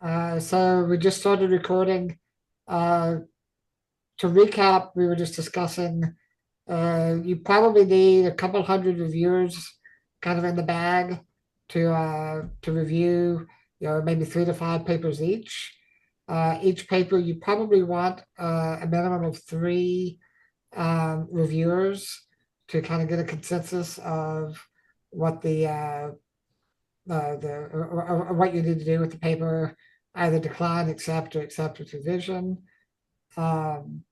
So we just started recording. Uh, to recap, we were just discussing you probably need a couple hundred reviewers kind of in the bag to review, maybe 3 to 5 papers each. Each paper you probably want a minimum of three reviewers to kind of get a consensus of what or what you need to do with the paper, either decline, accept, or accept with revision. Um,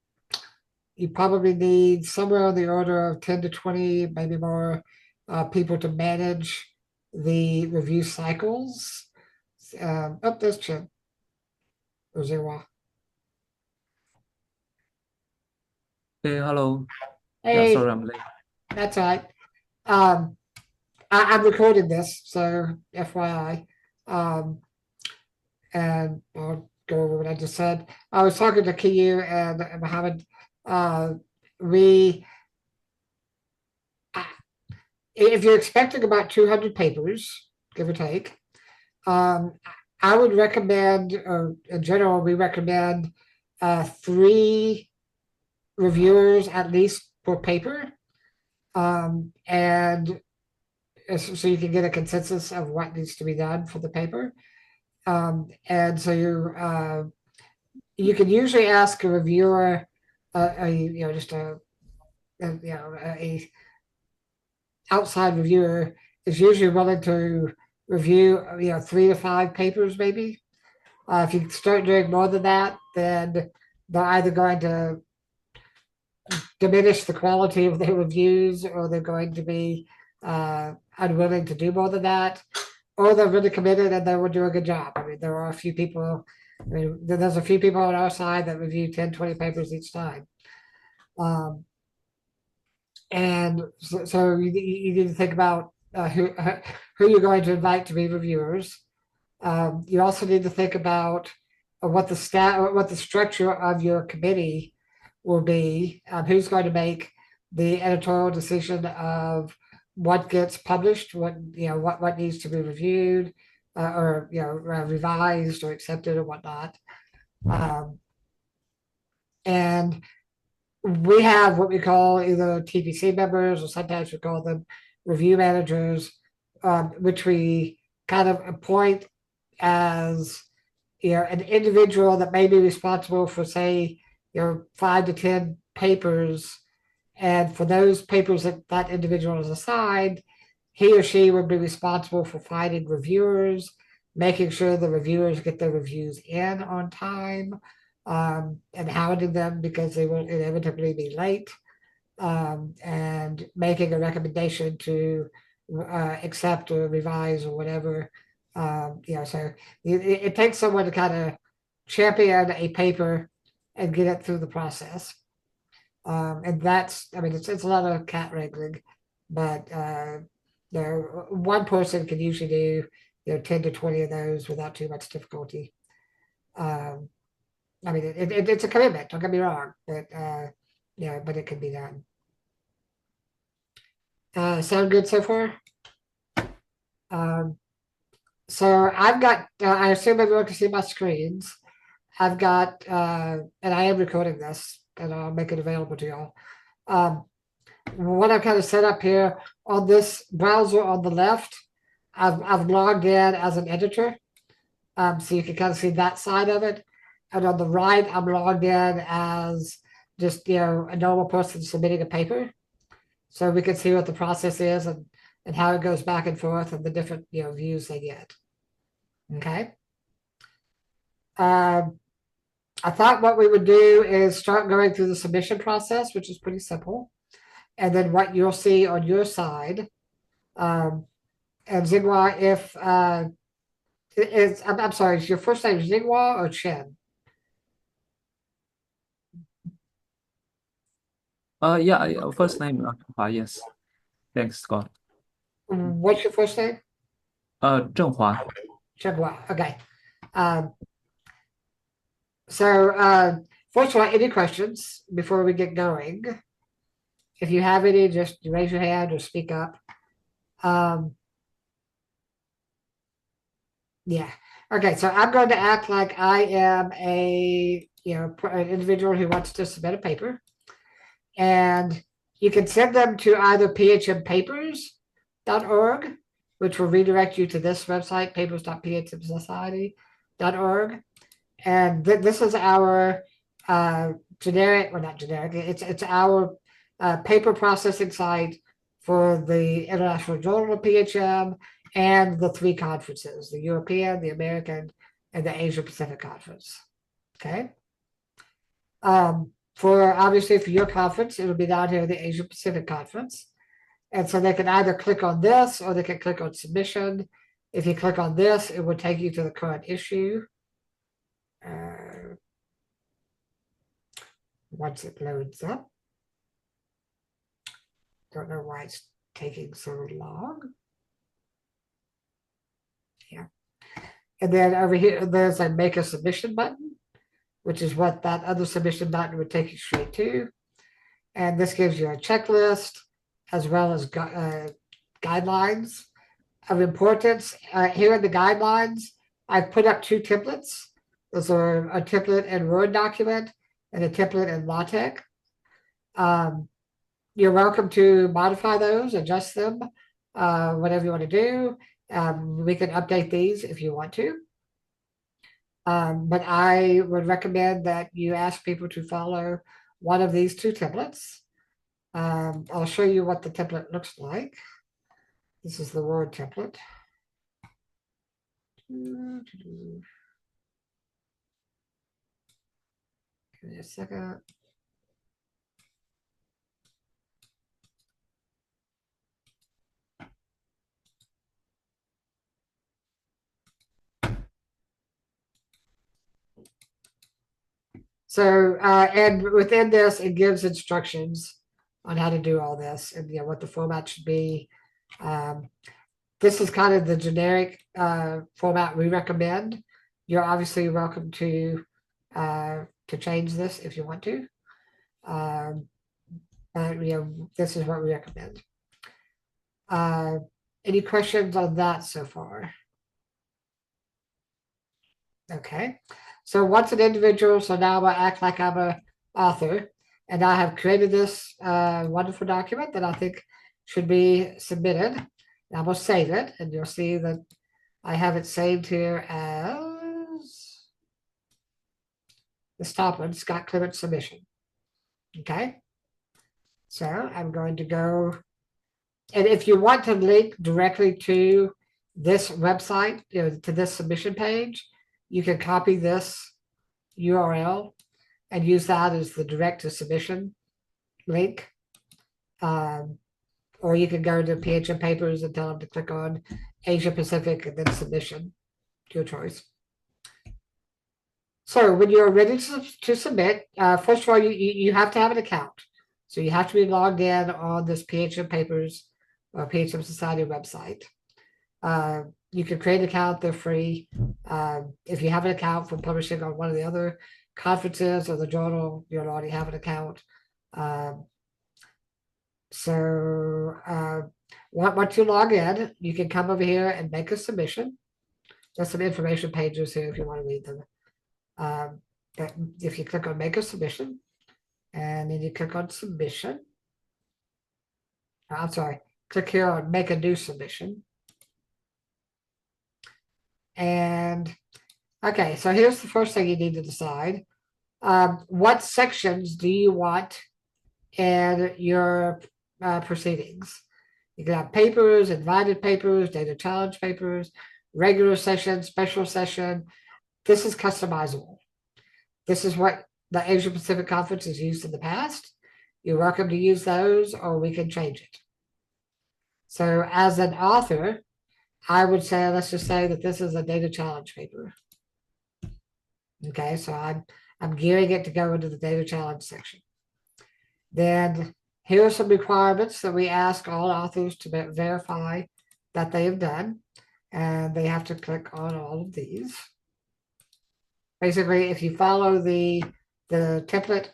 you probably need somewhere on the order of 10 to 20, maybe more, people to manage the review cycles. There's Chip or Zero. Hey, hello. Yeah, Hey, sorry I'm late. that's all right. Um, I'm recording this, so FYI. Um, and I'll go over what I just said. I was talking to Kiyu and Mohammed. Uh, we, if you're expecting about 200 papers, give or take, um, I would recommend, or in general, we recommend three reviewers at least per paper, and so you can get a consensus of what needs to be done for the paper. And so you can usually ask a reviewer, just a outside reviewer is usually willing to review, 3 to 5 papers, maybe. If you start doing more than that, then they're either going to diminish the quality of their reviews, or they're going to be unwilling to do more than that, or they're really committed and they will do a good job. I mean, there are a few people. I mean, there's a few people on our side that review 10, 20 papers each time. Um, and so you need to think about who you're going to invite to be reviewers. You also need to think about what the structure of your committee will be. Who's going to make the editorial decision of what gets published, what needs to be reviewed, or revised or accepted or whatnot. Um, and we have what we call either TPC members, or sometimes we call them review managers, which we kind of appoint as an individual that may be responsible for, say, 5 to 10 papers, and for those papers that that individual is assigned, he or she would be responsible for finding reviewers, making sure the reviewers get their reviews in on time, and hounding them because they will inevitably be late, and making a recommendation to accept or revise or whatever. So it takes someone to kind of champion a paper and get it through the process. And I mean, it's a lot of cat wrangling, but one person can usually do 10 to 20 of those without too much difficulty. Um, I mean, it's a commitment. Don't get me wrong, but but it can be done. Sound good so far? Um, so I've got. I assume everyone can see my screens. I've got, and I am recording this, and I'll make it available to y'all. Um, what I've kind of set up here on this browser on the left, I've logged in as an editor, so you can kind of see that side of it. And on the right, I'm logged in as just a normal person submitting a paper, so we can see what the process is, and how it goes back and forth, and the different views they get. Okay. Um, I thought what we would do is start going through the submission process, which is pretty simple, and then what you'll see on your side. Um, and Zigwa, if I'm sorry, is your first name Zigwa or Chen? Yeah, first name, yes. Thanks, Scott. What's your first name? Zhenghua. Zhenghua. Okay. Um, so first of all, any questions before we get going? If you have any, just raise your hand or speak up. Um, yeah. Okay, so I'm going to act like I am an individual who wants to submit a paper. And you can send them to either phmpapers.org, which will redirect you to this website, papers.phmsociety.org. And this is our generic, well, not generic, it's our paper processing site for the International Journal of PHM and the three conferences, the European, the American, and the Asia Pacific Conference. Okay. For obviously for your conference, it'll be down here, the Asia Pacific Conference. And so they can either click on this or they can click on submission. If you click on this, it will take you to the current issue. Once it loads up. Don't know why it's taking so long. Yeah. And then over here, there's a make a submission button, which is what that other submission button would take you straight to. And this gives you a checklist as well as guidelines of importance. Here in the guidelines, I've put up two templates. Those are a template in Word document and a template in LaTeX. You're welcome to modify those, adjust them, whatever you want to do. We can update these if you want to. But I would recommend that you ask people to follow one of these two templates. I'll show you what the template looks like. This is the Word template. Give me a second. So, and within this, it gives instructions on how to do all this and what the format should be. This is kind of the generic format we recommend. You're obviously welcome to change this if you want to. This is what we recommend. Any questions on that so far? Okay. So once an individual, so now I act like I'm an author, and I have created this wonderful document that I think should be submitted. And I'm going to save it, and you'll see that I have it saved here as this top one, Scott Clement submission. Okay. So I'm going to go, and if you want to link directly to this website, to this submission page, you can copy this URL and use that as the direct to submission link. Or you can go to PHM Papers and tell them to click on Asia Pacific and then submission, your choice. So when you're ready to submit, first of all, you have to have an account. So you have to be logged in on this PHM Papers or PHM Society website. You can create an account, they're free. If you have an account from publishing on one of the other conferences or the journal, you'll already have an account. Once you log in, you can come over here and make a submission. There's some information pages here if you want to read them. But if you click on make a submission, and then you click on submission, I'm sorry, click here on make a new submission. And okay, so here's the first thing you need to decide. What sections do you want in your proceedings? You can have papers, invited papers, data challenge papers, regular session, special session. This is customizable. This is what the Asia Pacific Conference has used in the past. You're welcome to use those, or we can change it. So as an author, I would say, let's just say that this is a data challenge paper. Okay, so I'm gearing it to go into the data challenge section. Then here are some requirements that we ask all authors to verify that they have done. And they have to click on all of these. Basically, if you follow the template,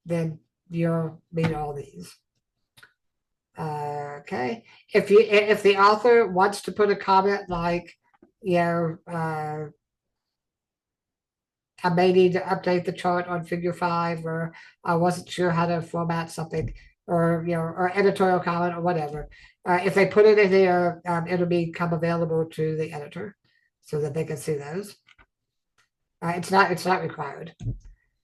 then you'll meet all these. Okay. If the author wants to put a comment like, you know, I may need to update the chart on figure 5, or I wasn't sure how to format something, or, or editorial comment or whatever. If they put it in there, it'll become available to the editor so that they can see those. It's not required.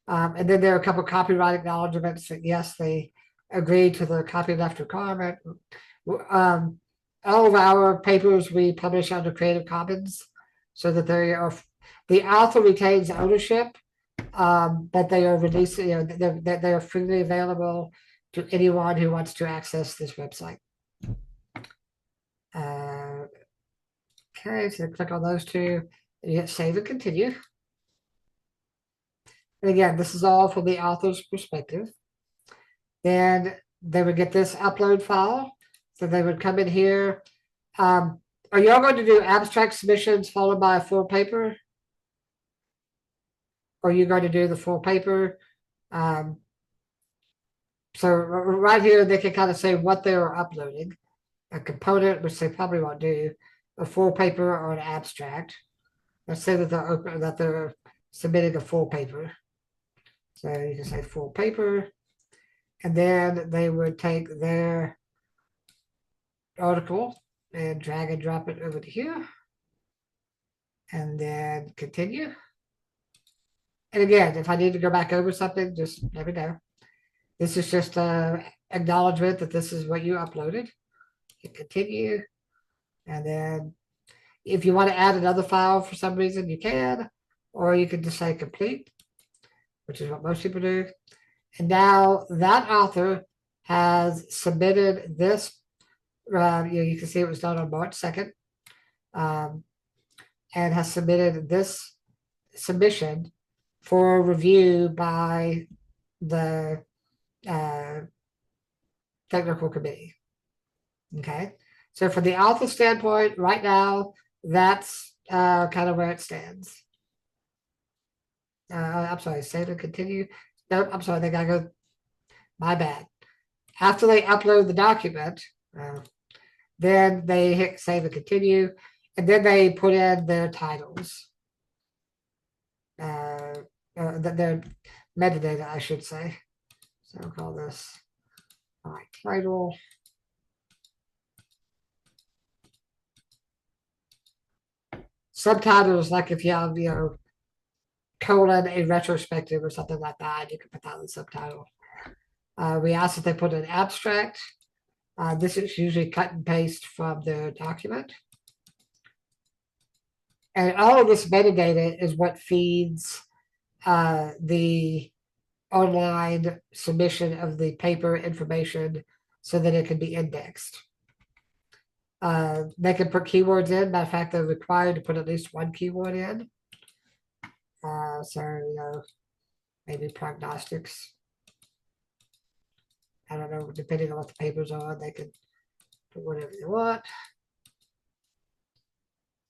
And then there are a couple copyright acknowledgements that yes, they agreed to the copyleft requirement. All of our papers we publish under Creative Commons, so that the author retains ownership, but they are releasing, they are freely available to anyone who wants to access this website. Okay, so click on those two, and you hit save and continue. And again, this is all from the author's perspective. Then they would get this upload file. So they would come in here. Are you all going to do abstract submissions followed by a full paper? Or are you going to do the full paper? So right here, they can kind of say what they're uploading. A component, which they probably won't do, a full paper or an abstract. Let's say that they're submitting a full paper. So you can say full paper. And then they would take their article and drag and drop it over to here. And then continue. And again, if I need to go back over something, just let me know. This is just an acknowledgement that this is what you uploaded. Hit continue. And then if you want to add another file for some reason, you can. Or you can just say complete, which is what most people do. And now that author has submitted this. You can see it was done on March 2nd. And has submitted this submission for review by the technical committee. Okay, so from the author standpoint, right now, that's kind of where it stands. I'm sorry, save and continue. Nope, I'm sorry, they gotta go. My bad. After they upload the document, then they hit save and continue, and then they put in their titles. Their metadata, I should say. So I'll call this my title. Subtitles, like if you have, colon a retrospective or something like that, you can put that in the subtitle. We ask that they put an abstract. This is usually cut and paste from the document. And all of this metadata is what feeds the online submission of the paper information so that it can be indexed. They can put keywords in. Matter of fact, they're required to put at least one keyword in. So, maybe prognostics. I don't know, depending on what the papers are, they can put whatever they want.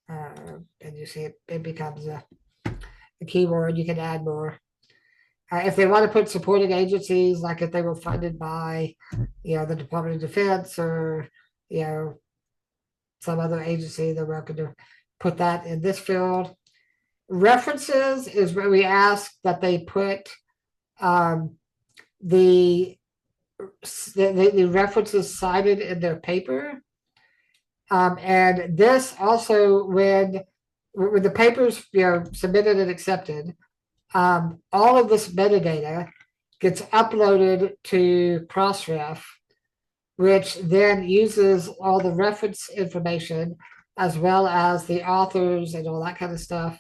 And you see it becomes a keyword. You can add more. If they want to put supporting agencies, like if they were funded by, the Department of Defense or, some other agency, they're welcome to put that in this field. References is where we ask that they put the references cited in their paper. And this also, when the papers submitted and accepted, all of this metadata gets uploaded to Crossref, which then uses all the reference information as well as the authors and all that kind of stuff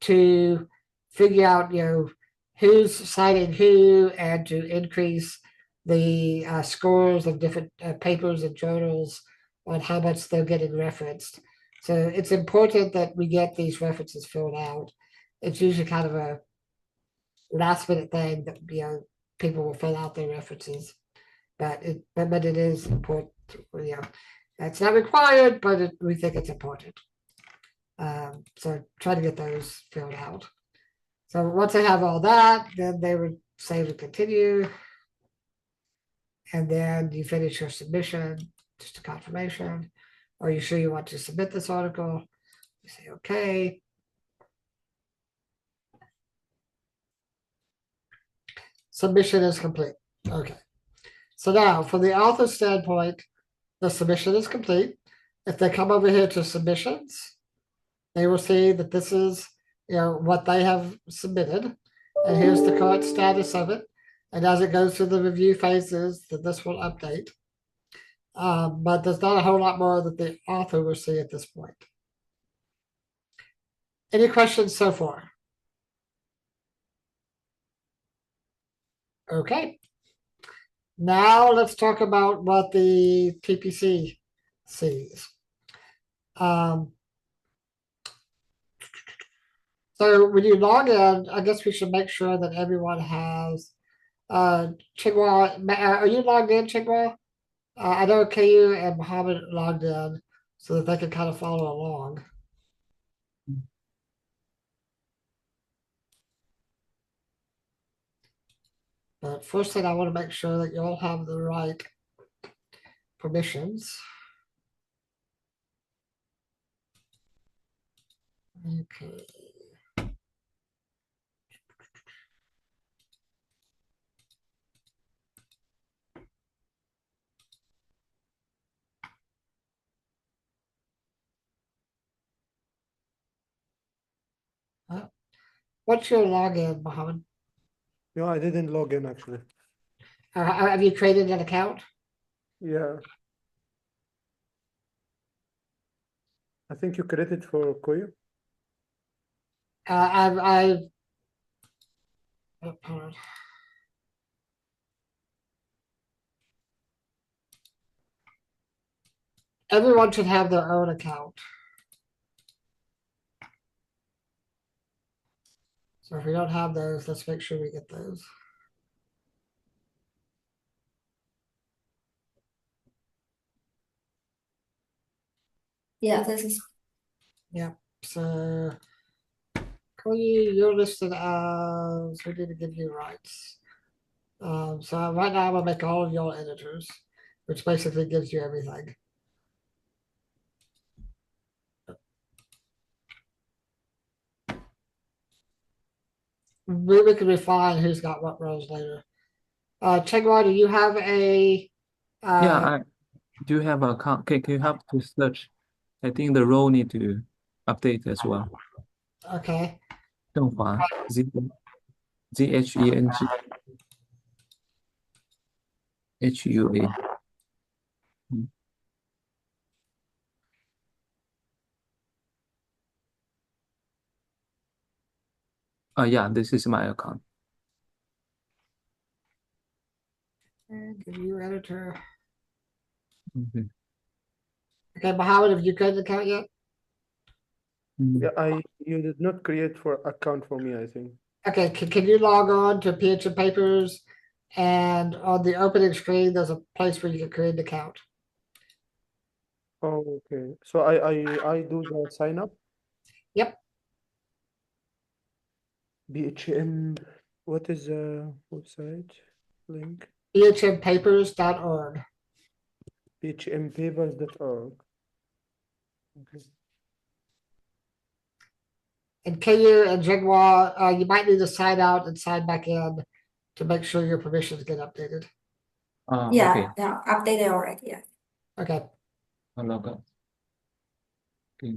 to figure out, who's citing who, and to increase the scores of different papers and journals on how much they're getting referenced. So it's important that we get these references filled out. It's usually kind of a last minute thing that people will fill out their references, but it is important. It's not required, but we think it's important. So try to get those filled out. So once they have all that, then they would save and continue. And then you finish your submission, just a confirmation. Are you sure you want to submit this article? You say okay. Submission is complete. Okay. So now, from the author standpoint, the submission is complete. If they come over here to submissions, they will see that this is what they have submitted, and here's the current status of it. And as it goes through the review phases, that this will update. But there's not a whole lot more that the author will see at this point. Any questions so far? Okay. Now let's talk about what the TPC sees. So when you log in, I guess we should make sure that everyone has Chigwa. Are you logged in, Chigwa? I know KU and Mohammed logged in so that they can kind of follow along. But first thing, I want to make sure that you all have the right permissions. Okay. What's your login, Mohammed? No, I didn't log in actually. Have you created an account? Yeah. I think you created for Koyu. Hold on. Everyone should have their own account. So if we don't have those, let's make sure we get those. Yeah, this is So Cody, you're listed as we need to give you rights. So right now I'm gonna make all of y'all editors, which basically gives you everything. We can refine who's got what roles later. Chengwa, do you have a Yeah, I do have an account. Can you help to search? I think the role need to update as well. okay. 郑华 ZHENG HUA. Yeah, this is my account. And give you editor. Okay. Okay, Mohammed, have you created an account yet? Yeah, you did not create for account for me, I think. Okay, can you log on to PHM Papers, and on the opening screen there's a place where you can create an account. Oh, okay. So I do the sign up. Yep. BHM, what is the website link? PHMpapers.org. PHMpapers.org. Okay. And KU and Jigwa, you might need to sign out and sign back in to make sure your permissions get updated. yeah, Okay. yeah, updated already. Yeah. Okay. I'll log out. Okay.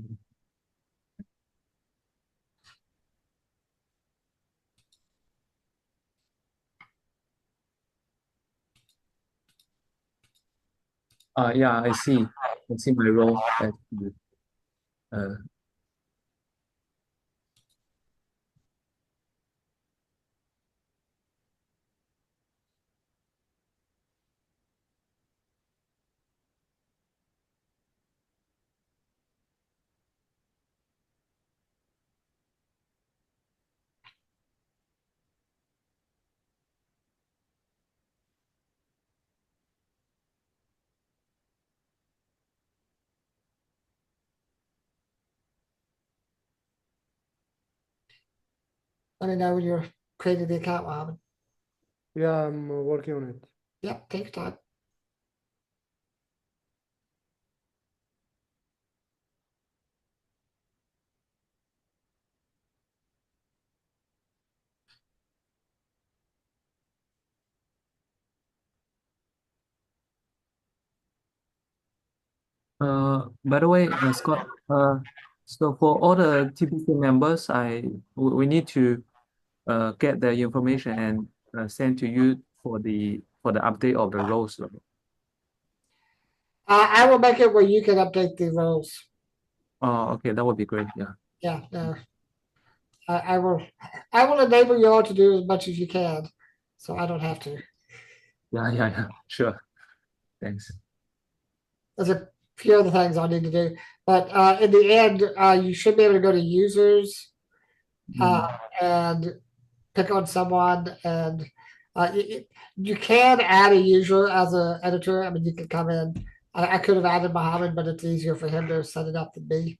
Yeah, I see. I see my role as Let me know when you're creating the account, Mohammed. Yeah, I'm working on it. Yep, take your time. By the way, Scott, so for all the TPC members, we need to get the information and send to you for the update of the roles. I will make it where you can update the roles. Oh, okay, that would be great. Yeah. Yeah, no. I will enable you all to do as much as you can, so I don't have to. Yeah. Sure. Thanks. There's a few other things I need to do, but in the end, you should be able to go to users and pick on someone, and you can add a user as an editor. I mean, you can come in. I could have added Mohammed, but it's easier for him to set it up than me.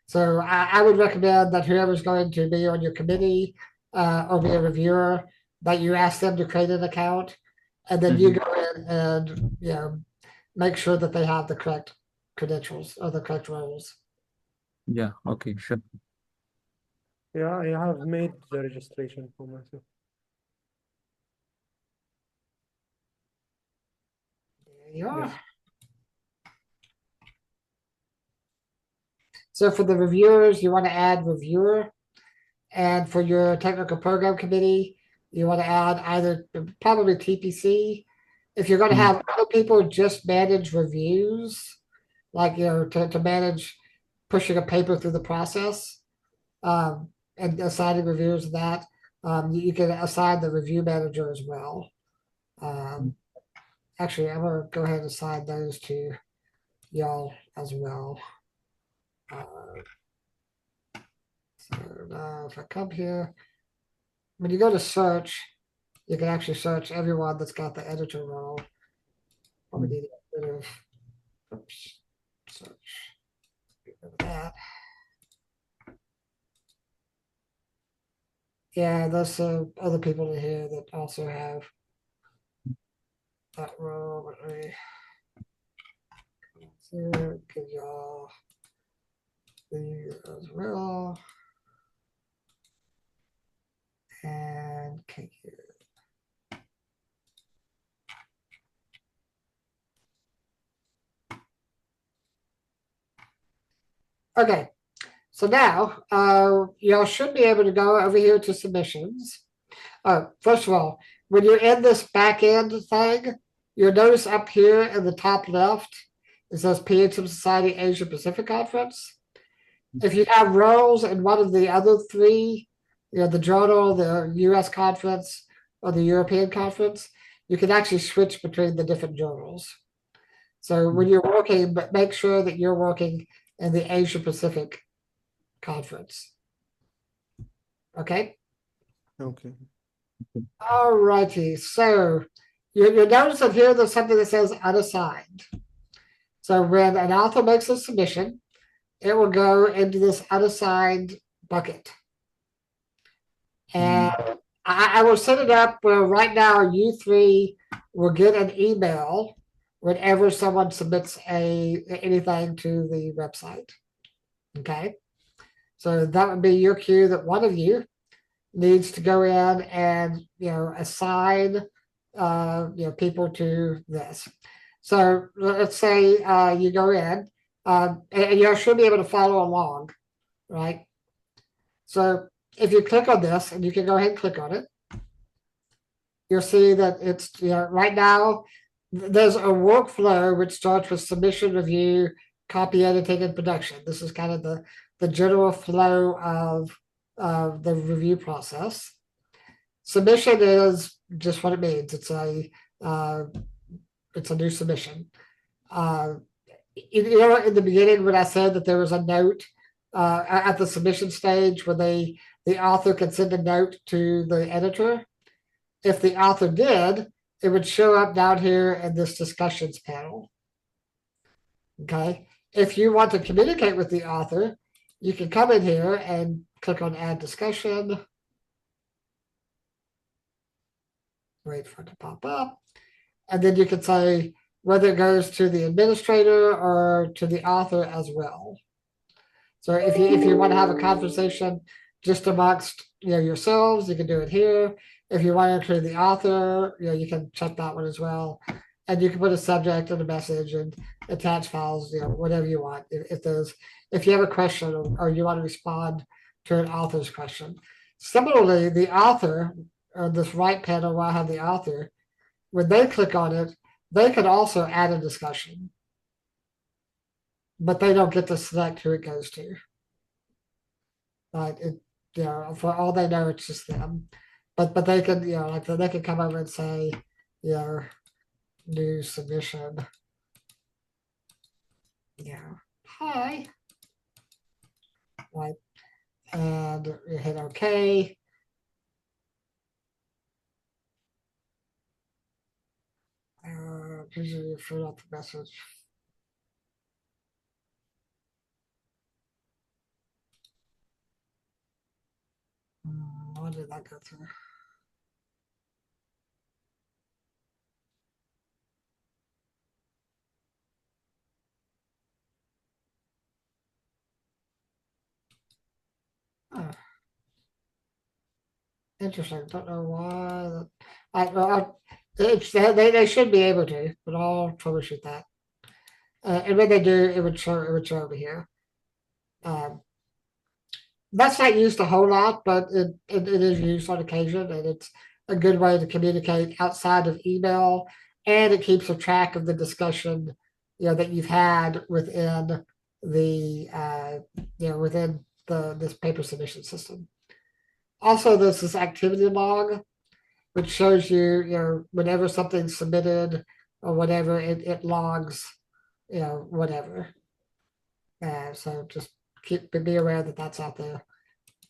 So I would recommend that whoever's going to be on your committee or be a reviewer, that you ask them to create an account, and then you go in and make sure that they have the correct credentials or the correct roles. Yeah. Okay. Sure. Yeah, I have made the registration for myself. There you are. Yes. So for the reviewers, you want to add reviewer. And for your technical program committee, you want to add either probably TPC. If you're going to have other people just manage reviews, like to manage pushing a paper through the process, and assigning reviewers to that, you can assign the review manager as well. Actually, I'm going to go ahead and assign those to y'all as well. So now if I come here, when you go to search, you can actually search everyone that's got the editor role. Probably need to get rid of, oops, search, get rid of that. Yeah, there's some other people in here that also have that role. Let me give y'all these as well. And can you okay, so now y'all should be able to go over here to submissions. First of all, when you're in this back end thing, you'll notice up here in the top left, it says PHM Society Asia Pacific Conference. If you have roles in one of the other three, the journal, the US conference, or the European conference, you can actually switch between the different journals. So when you're working, but make sure that you're working in the Asia Pacific conference. Okay? Okay. All righty. So you'll notice that here there's something that says unassigned. So when an author makes a submission, it will go into this unassigned bucket. And I will set it up where right now you three will get an email whenever someone submits anything to the website. Okay. So that would be your cue that one of you needs to go in and assign people to this. So let's say you go in and you should be able to follow along, right? So if you click on this, and you can go ahead and click on it, you'll see that it's right now there's a workflow which starts with submission, review, copy, editing, and production. This is kind of the general flow of the review process. Submission is just what it means. It's a new submission. In the beginning, when I said that there was a note at the submission stage where the author can send a note to the editor, if the author did, it would show up down here in this discussions panel. Okay. If you want to communicate with the author, you can come in here and click on add discussion. Wait for it to pop up. And then you can say whether it goes to the administrator or to the author as well. So if you want to have a conversation just amongst yourselves, you can do it here. If you want to include the author, you can check that one as well. and you can put a subject and a message and attach files, whatever you want. If you have a question or you want to respond to an author's question. Similarly, the author, or this right panel will have the author, when they click on it, they can also add a discussion, but they don't get to select who it goes to. But for all they know, it's just them. But they can, they can come over and say, new submission. Hi. Right. And you hit OK. Please fill out the message. What did that go through? Oh. Interesting. Don't know why. They should be able to, but I'll troubleshoot that. And when they do, it would show over here. That's not used a whole lot, but it is used on occasion, and it's a good way to communicate outside of email, and it keeps a track of the discussion, that you've had within the within this paper submission system. Also, there's this activity log, which shows you, whenever something's submitted or whatever, it logs, whatever. So just be aware that that's out there,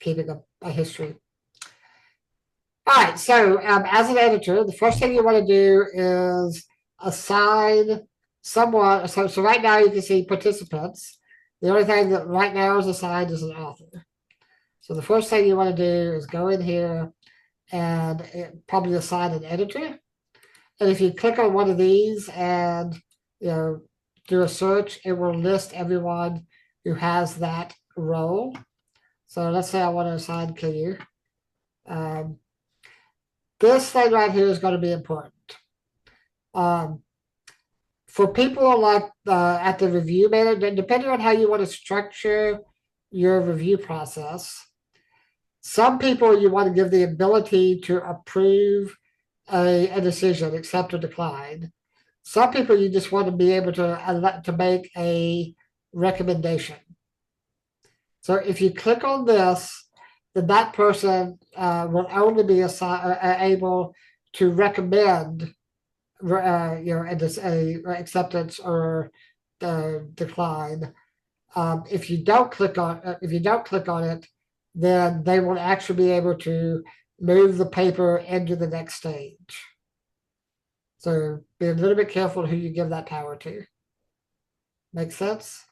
keeping a history. All right, so as an editor, the first thing you want to do is assign someone. So right now you can see participants. The only thing that right now is assigned is an author. So the first thing you want to do is go in here and probably assign an editor. And if you click on one of these and do a search, it will list everyone who has that role. So let's say I want to assign KU. This thing right here is going to be important. For people like at the review manager, depending on how you want to structure your review process, some people you want to give the ability to approve a decision, accept or decline. Some people you just want to be able to make a recommendation. So if you click on this, then that person will only be able to recommend, acceptance or decline. If you don't click on it, then they will actually be able to move the paper into the next stage. So be a little bit careful who you give that power to. Make sense?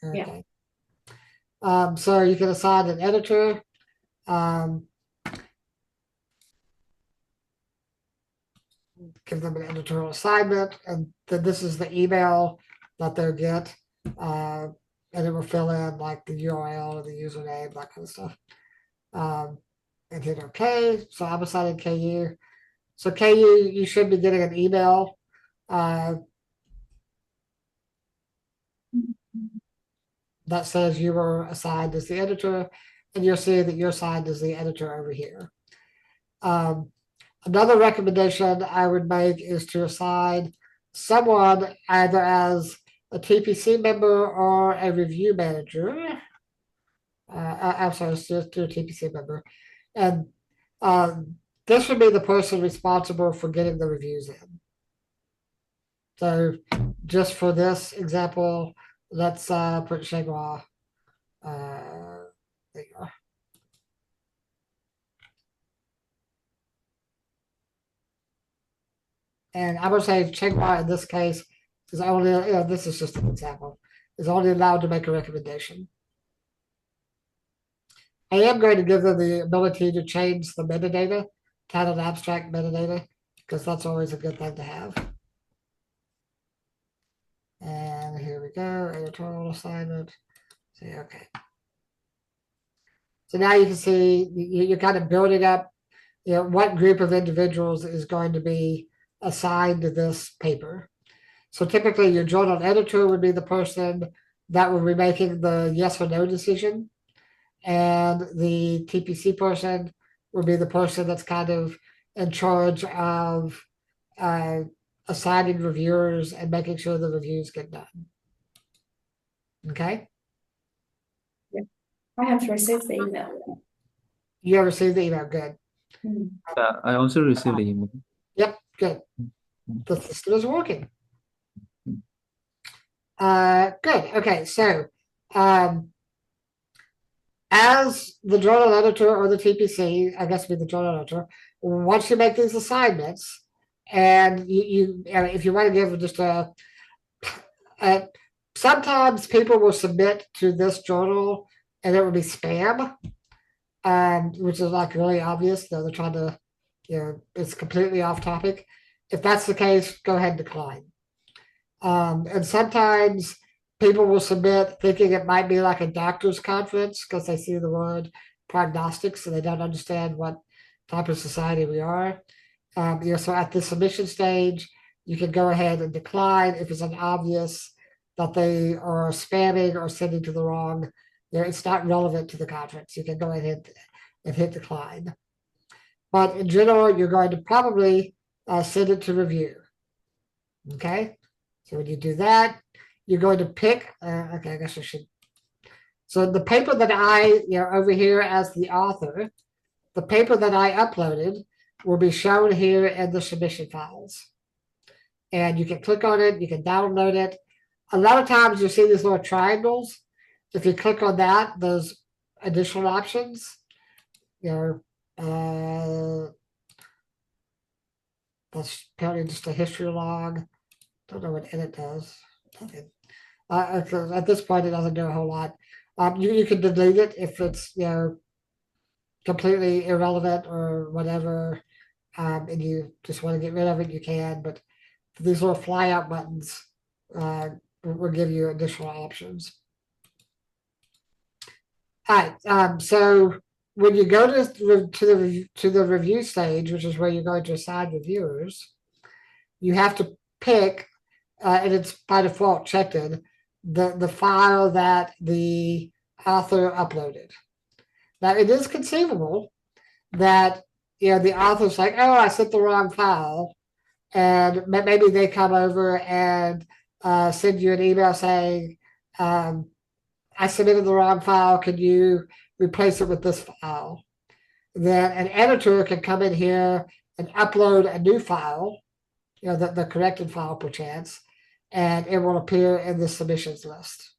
Okay. Yeah. So you can assign an editor. Give them an editorial assignment, and then this is the email that they'll get. And it will fill in like the URL or the username, that kind of stuff. And hit OK. So I'm assigning KU. So KU, you should be getting an email that says you were assigned as the editor, and you'll see that you're assigned as the editor over here. Another recommendation I would make is to assign someone either as a TPC member or a review manager. I'm sorry, it's just a TPC member. And this would be the person responsible for getting the reviews in. So just for this example, let's put Shengua. There you go. And I would say Shengua in this case is only, this is just an example, is only allowed to make a recommendation. I am going to give them the ability to change the metadata, title and abstract metadata, because that's always a good thing to have. And here we go, editorial assignment. Say okay. So now you can see you're kind of building up what group of individuals is going to be assigned to this paper. So typically your journal editor would be the person that will be making the yes or no decision. And the TPC person would be the person that's kind of in charge of assigning reviewers and making sure the reviews get done. Okay? I have received the email. You have received the email. Good. Yeah, I also received the email. Yep, good. The system is working. Good. Okay, so as the journal editor or the TPC, I guess be the journal editor, once you make these assignments, and if you want to give just sometimes people will submit to this journal and it will be spam, which is like really obvious. They're trying to, it's completely off topic. If that's the case, go ahead and decline. And sometimes people will submit thinking it might be like a doctor's conference because they see the word prognostics and they don't understand what type of society we are. So at the submission stage, you can go ahead and decline if it's an obvious that they are spamming or sending to the wrong. It's not relevant to the conference. You can go ahead and hit decline. But in general, you're going to probably send it to review. Okay. So when you do that, you're going to pick, okay, I guess I should. So the paper that I, over here as the author, the paper that I uploaded will be shown here in the submission files. And you can click on it, you can download it. A lot of times you'll see these little triangles. If you click on that, there's additional options. That's apparently just a history log. Don't know what edit does. Okay. At this point, it doesn't do a whole lot. You can delete it if it's completely irrelevant or whatever, and you just want to get rid of it. You can, but these little fly out buttons will give you additional options. All right. So when you go to the review stage, which is where you're going to assign reviewers, you have to pick. And it's by default checked in the file that the author uploaded. Now it is conceivable that the author's like, oh, I sent the wrong file, and maybe they come over and send you an email saying, I submitted the wrong file. Could you replace it with this file? Then an editor can come in here and upload a new file, the corrected file perchance, and it will appear in the submissions list.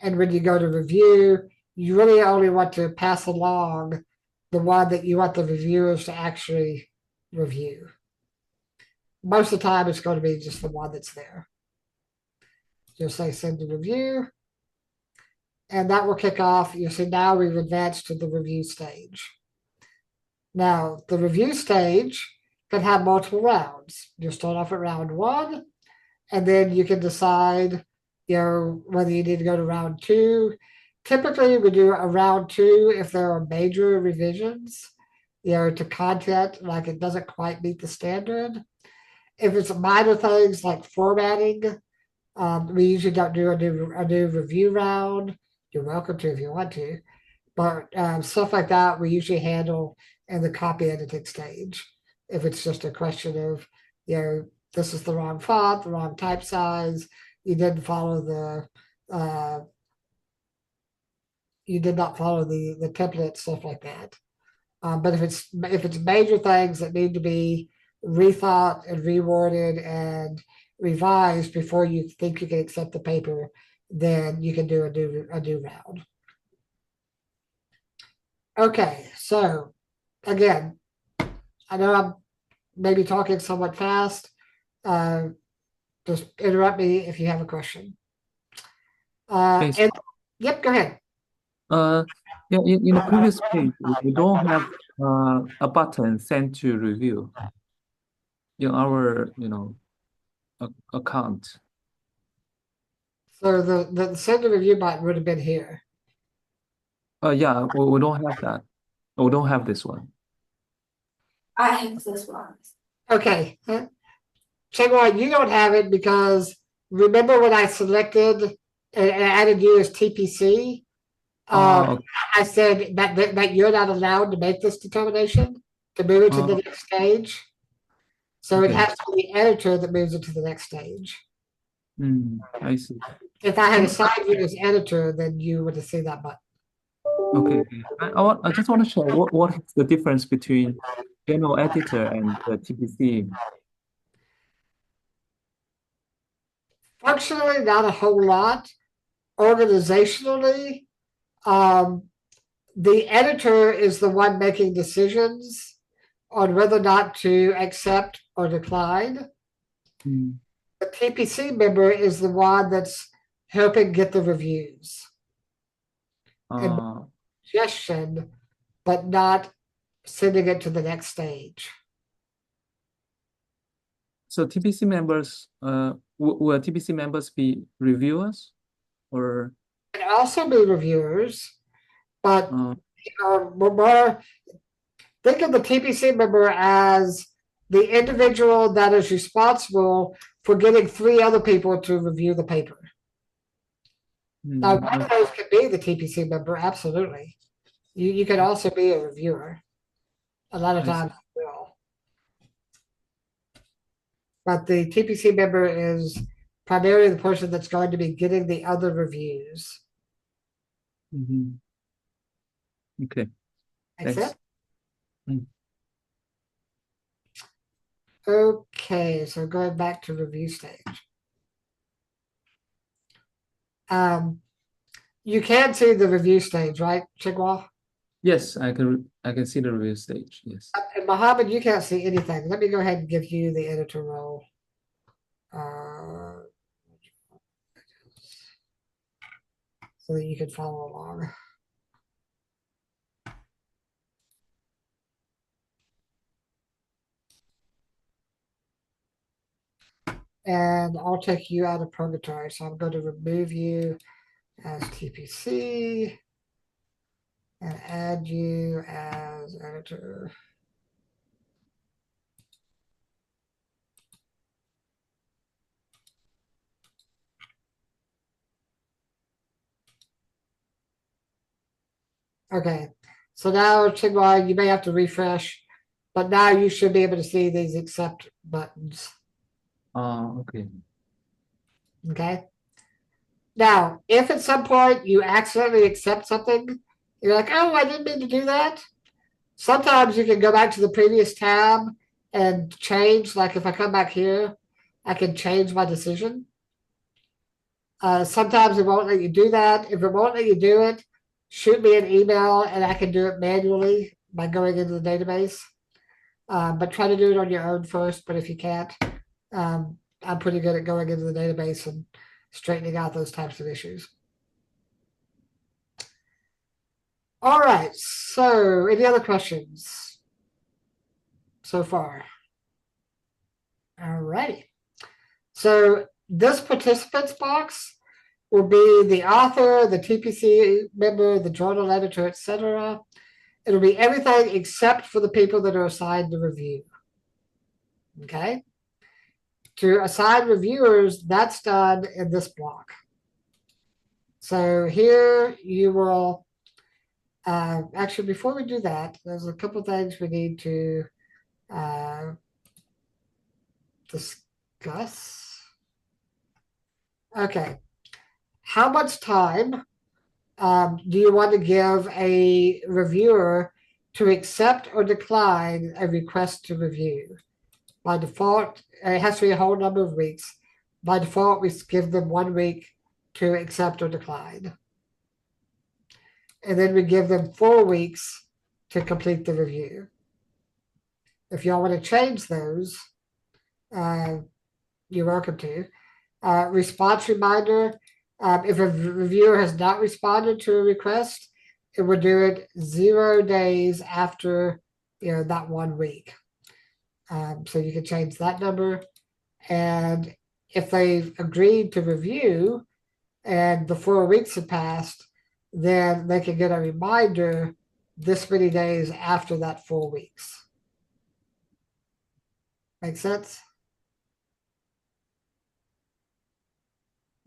And when you go to review, you really only want to pass along the one that you want the reviewers to actually review. Most of the time, it's going to be just the one that's there. You'll say send to review, and that will kick off. You'll see now we've advanced to the review stage. Now, the review stage can have multiple rounds. You'll start off at round 1, and then you can decide, whether you need to go to round 2. Typically, we do a round 2 if there are major revisions, to content, like it doesn't quite meet the standard. If it's minor things like formatting, we usually don't do a new review round. You're welcome to if you want to, but stuff like that we usually handle in the copy editing stage. If it's just a question of, this is the wrong font, the wrong type size, you didn't follow the template, stuff like that. But if it's major things that need to be rethought and reworded and revised before you think you can accept the paper, then you can do a new round. Okay, so again, I know I'm maybe talking somewhat fast. Just interrupt me if you have a question. Thanks. Yep, go ahead. Yeah, in the previous page, we don't have a button send to review in our, account. So the send to review button would have been here. Yeah, we don't have that. We don't have this one. I have this one. Okay. Chengwan, you don't have it because remember when I selected and added you as TPC? Oh, I said that you're not allowed to make this determination to move it to the Oh. next stage. So it Okay. has to be the editor that moves it to the next stage. I see. If I had assigned you as editor, then you would have seen that button. Okay. I just want to share what is the difference between general editor and the TPC. Functionally, not a whole lot. Organizationally, the editor is the one making decisions on whether or not to accept or decline. Mm. The TPC member is the one that's helping get the reviews and suggestion, but not sending it to the next stage. So TPC members, will TPC members be reviewers or? And also be reviewers, but we're more think of the TPC member as the individual that is responsible for getting 3 other people to review the paper. Now, one of those could be the TPC member, absolutely. You could also be a reviewer. A lot of I see. times you will. But the TPC member is primarily the person that's going to be getting the other reviews. Okay. Makes Thanks. sense? Okay, so going back to review stage. You can see the review stage, right, Chigwa? Yes, I can see the review stage. Yes. And Mohammed, you can't see anything. Let me go ahead and give you the editor role. So that you can follow along. And I'll take you out of purgatory. So I'm going to remove you as TPC and add you as editor. Okay, so now Chigwa, you may have to refresh, but now you should be able to see these accept buttons. Okay. Okay. Now, if at some point you accidentally accept something, you're like, oh, I didn't mean to do that. Sometimes you can go back to the previous tab and change. Like if I come back here, I can change my decision. Sometimes it won't let you do that. If it won't let you do it, shoot me an email and I can do it manually by going into the database. But try to do it on your own first. But if you can't, I'm pretty good at going into the database and straightening out those types of issues. All right, so any other questions so far? All right. So this participants box will be the author, the TPC member, the journal editor, etc. It'll be everything except for the people that are assigned to review. Okay. To assign reviewers, that's done in this block. So here you will, actually, before we do that, there's a couple things we need to discuss. Okay. How much time do you want to give a reviewer to accept or decline a request to review? By default, it has to be a whole number of weeks. By default, we give them 1 week to accept or decline. And then we give them 4 weeks to complete the review. If y'all want to change those, you're welcome to. Response reminder, if a reviewer has not responded to a request, it would do it 0 days after that 1 week. So you can change that number. And if they've agreed to review and the 4 weeks have passed, then they can get a reminder this many days after that 4 weeks. Make sense?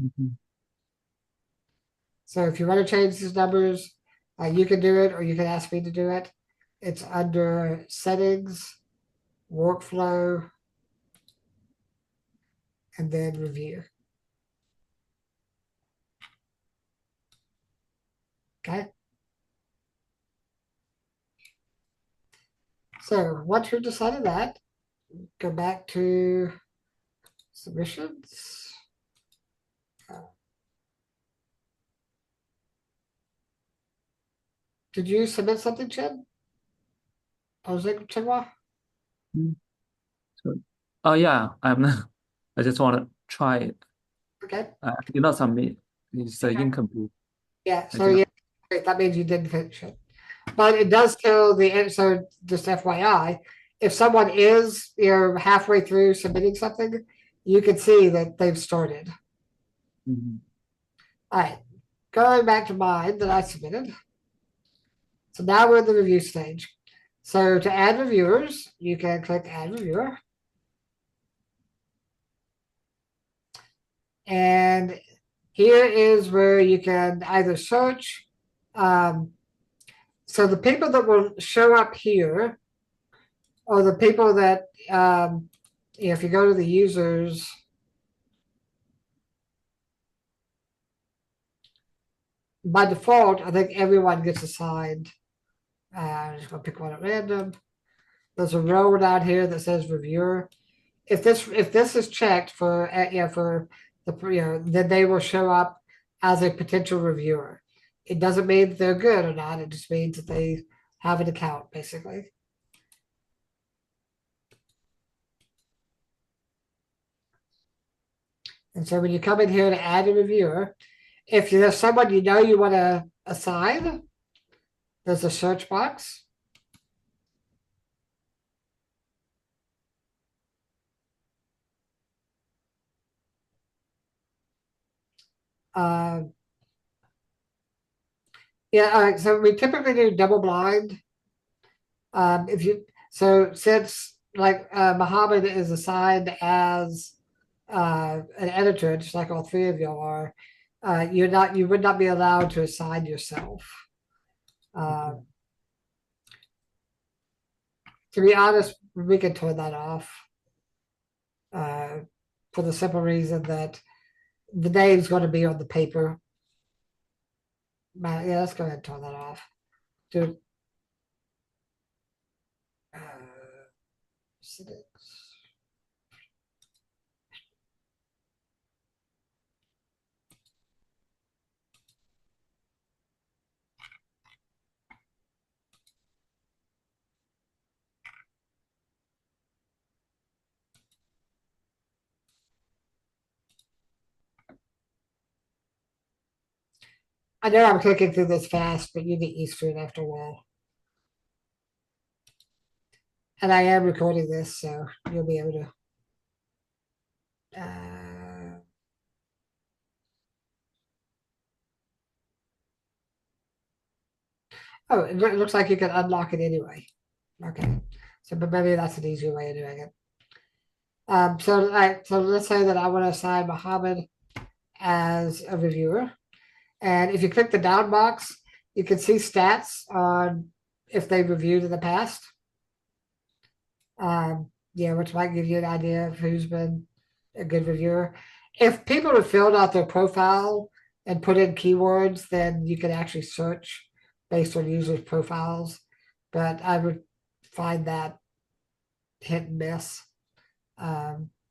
Mhm. So if you want to change these numbers, you can do it or you can ask me to do it. It's under settings, workflow, and then review. Okay. So once you've decided that, go back to submissions. Did you submit something, Chen? Jose Chenhua? So, oh yeah, I'm I just want to try it. Okay. I did not submit. It's Okay. incomplete. Yeah. I So did yeah, not- great, that means you didn't finish it. But it does tell the so just FYI, if someone is halfway through submitting something, you can see that they've started. Mhm. All right, going back to mine that I submitted. So now we're in the review stage. So to add reviewers, you can click add reviewer. And here is where you can either search. So the people that will show up here are the people that, if you go to the users, by default, I think everyone gets assigned. I'm just gonna pick one at random. There's a row down here that says reviewer. If this is checked for for the then they will show up as a potential reviewer. It doesn't mean that they're good or not. It just means that they have an account, basically. And so when you come in here to add a reviewer, if there's someone you know you want to assign, there's a search box. Yeah, all right. So we typically do double blind. If you since like Muhammad is assigned as an editor, just like all three of y'all are, you would not be allowed to assign yourself. To be honest, we can turn that off for the simple reason that the name's going to be on the paper. Yeah, let's go ahead and turn that off. Dude. Settings. I know I'm clicking through this fast, but you get used to it after a while. And I am recording this, so you'll be able to. Oh, it looks like you can unlock it anyway. Okay, so but maybe that's an easier way of doing it. So let's say that I want to assign Mohammed as a reviewer, and if you click the down box, you can see stats on if they reviewed in the past. Yeah, which might give you an idea of who's been a good reviewer. If people have filled out their profile and put in keywords, then you can actually search based on users' profiles. But I would find that hit and miss.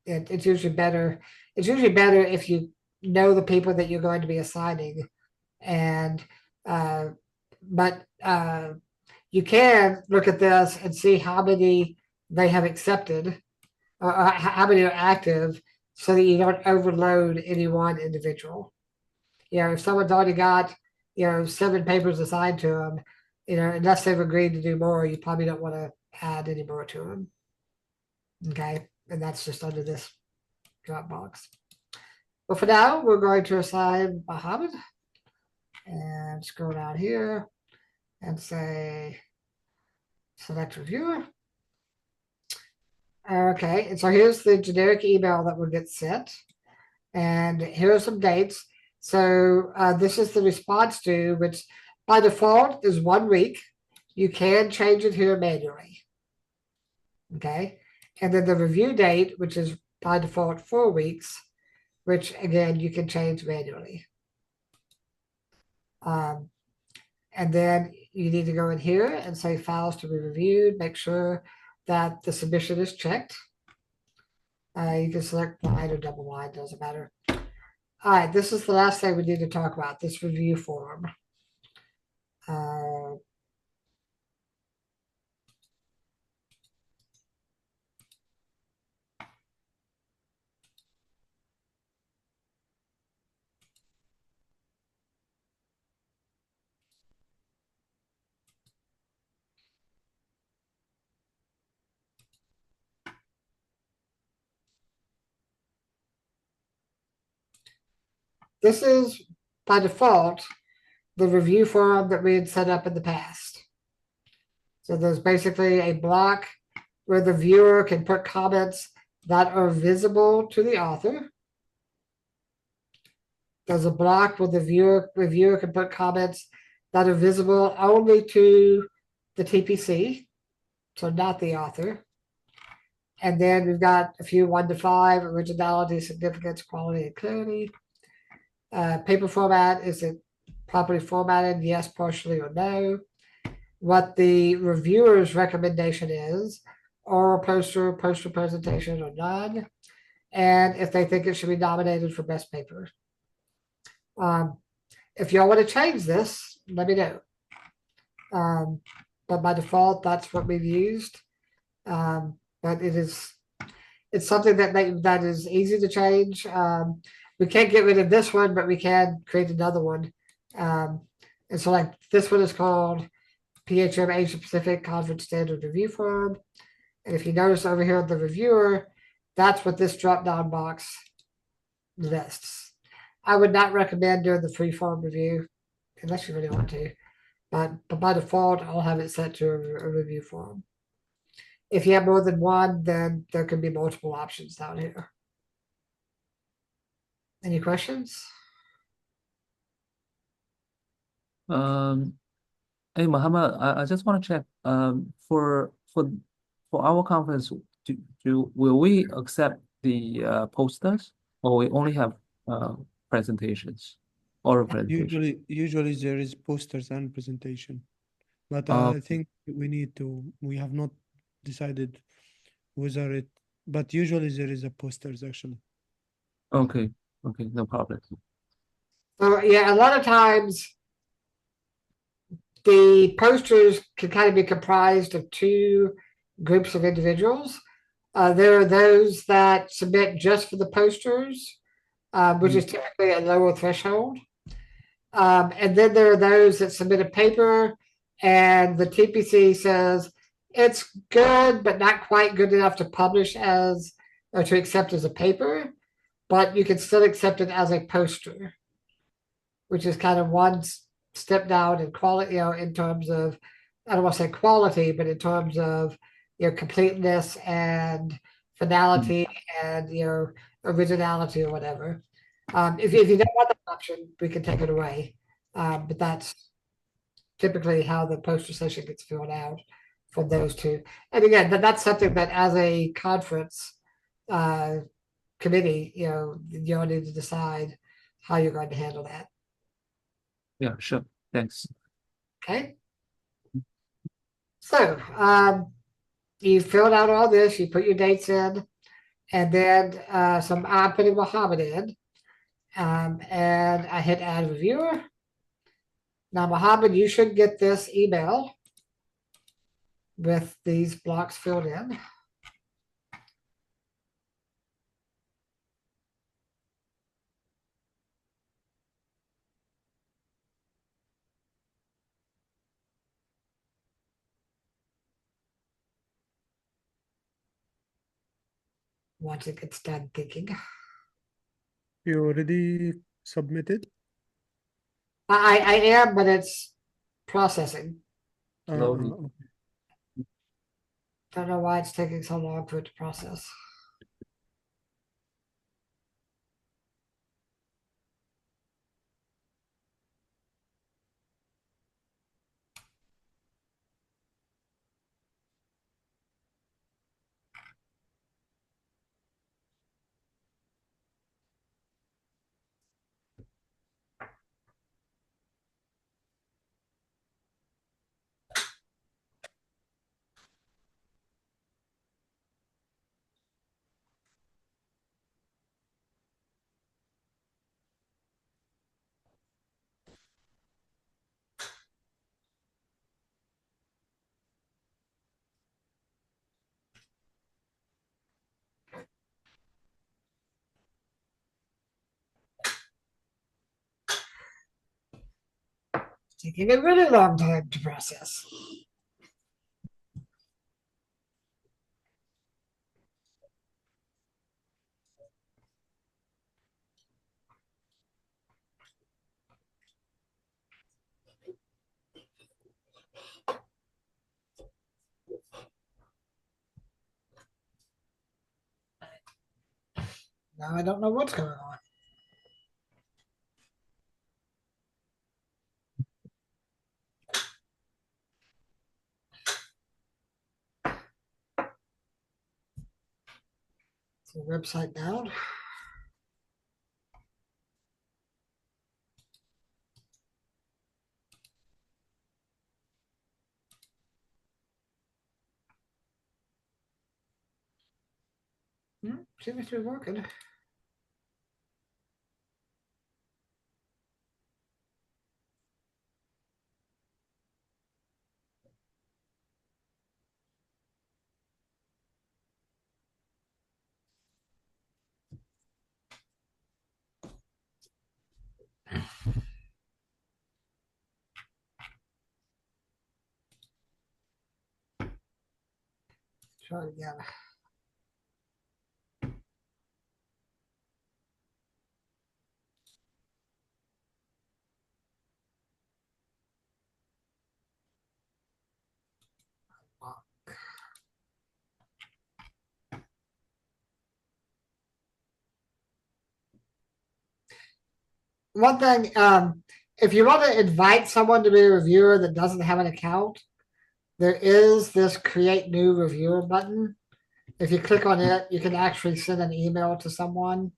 It's usually better. It's usually better if you know the people that you're going to be assigning, and but you can look at this and see how many they have accepted, or how many are active, so that you don't overload any one individual. If someone's already got 7 papers assigned to them, unless they've agreed to do more, you probably don't want to add any more to them. Okay, and that's just under this Dropbox. But for now, we're going to assign Mohammed and scroll down here and say select reviewer. Okay, and so here's the generic email that will get sent. And here are some dates. So this is the response due, which by default is 1 week. You can change it here manually. Okay. And then the review date, which is by default 4 weeks, which again, you can change manually. And then you need to go in here and say files to be reviewed, make sure that the submission is checked. You can select blind or double blind, doesn't matter. All right, this is the last thing we need to talk about, this review form. This is, by default, the review form that we had set up in the past. So there's basically a block where the viewer can put comments that are visible to the author. There's a block where the reviewer can put comments that are visible only to the TPC, so not the author. And then we've got a few 1 to 5, originality, significance, quality, and clarity. Paper format, is it properly formatted? Yes, partially, or no. What the reviewer's recommendation is, oral poster, poster presentation, or none. And if they think it should be nominated for best paper. If y'all want to change this, let me know. But by default, that's what we've used. But it's something that is easy to change. We can't get rid of this one, but we can create another one. And so like this one is called PHM Asia Pacific Conference Standard Review Form. And if you notice over here, the reviewer, that's what this drop-down box lists. I would not recommend doing the free form review unless you really want to. But by default, I'll have it set to a review form. If you have more than one, then there could be multiple options down here. Any questions? Hey Muhammad, I just want to check. For our conference, will we accept the posters, or we only have presentations, oral presentations? Usually there is posters and presentation, but Oh. I think we have not decided whether it, but usually there is a posters actually. Okay, no problem. So yeah, a lot of times the posters can kind of be comprised of 2 groups of individuals. There are those that submit just for the posters, which is typically a lower threshold. And then there are those that submit a paper and the TPC says it's good, but not quite good enough to publish as or to accept as a paper, but you can still accept it as a poster, which is kind of one step down in quality, in terms of, I don't want to say quality, but in terms of, completeness and finality and, originality or whatever. If you don't want that option, we can take it away. But that's typically how the poster session gets filled out for those 2. And again, that's something that as a conference committee, you'll need to decide how you're going to handle that. Yeah, sure. Thanks. Okay. So you filled out all this, you put your dates in, and then I'm putting Muhammad in. And I hit add reviewer. Now, Muhammad, you should get this email with these blocks filled in. Once it gets done thinking. You already submitted? I am, but it's processing. Slowly. Okay. Don't know why it's taking so long for it to process. Taking a really long time to process. Now I don't know what's going on. The website down. Seems to be working. Try it again. One thing, if you want to invite someone to be a reviewer that doesn't have an account, there is this create new reviewer button. If you click on it, you can actually send an email to someone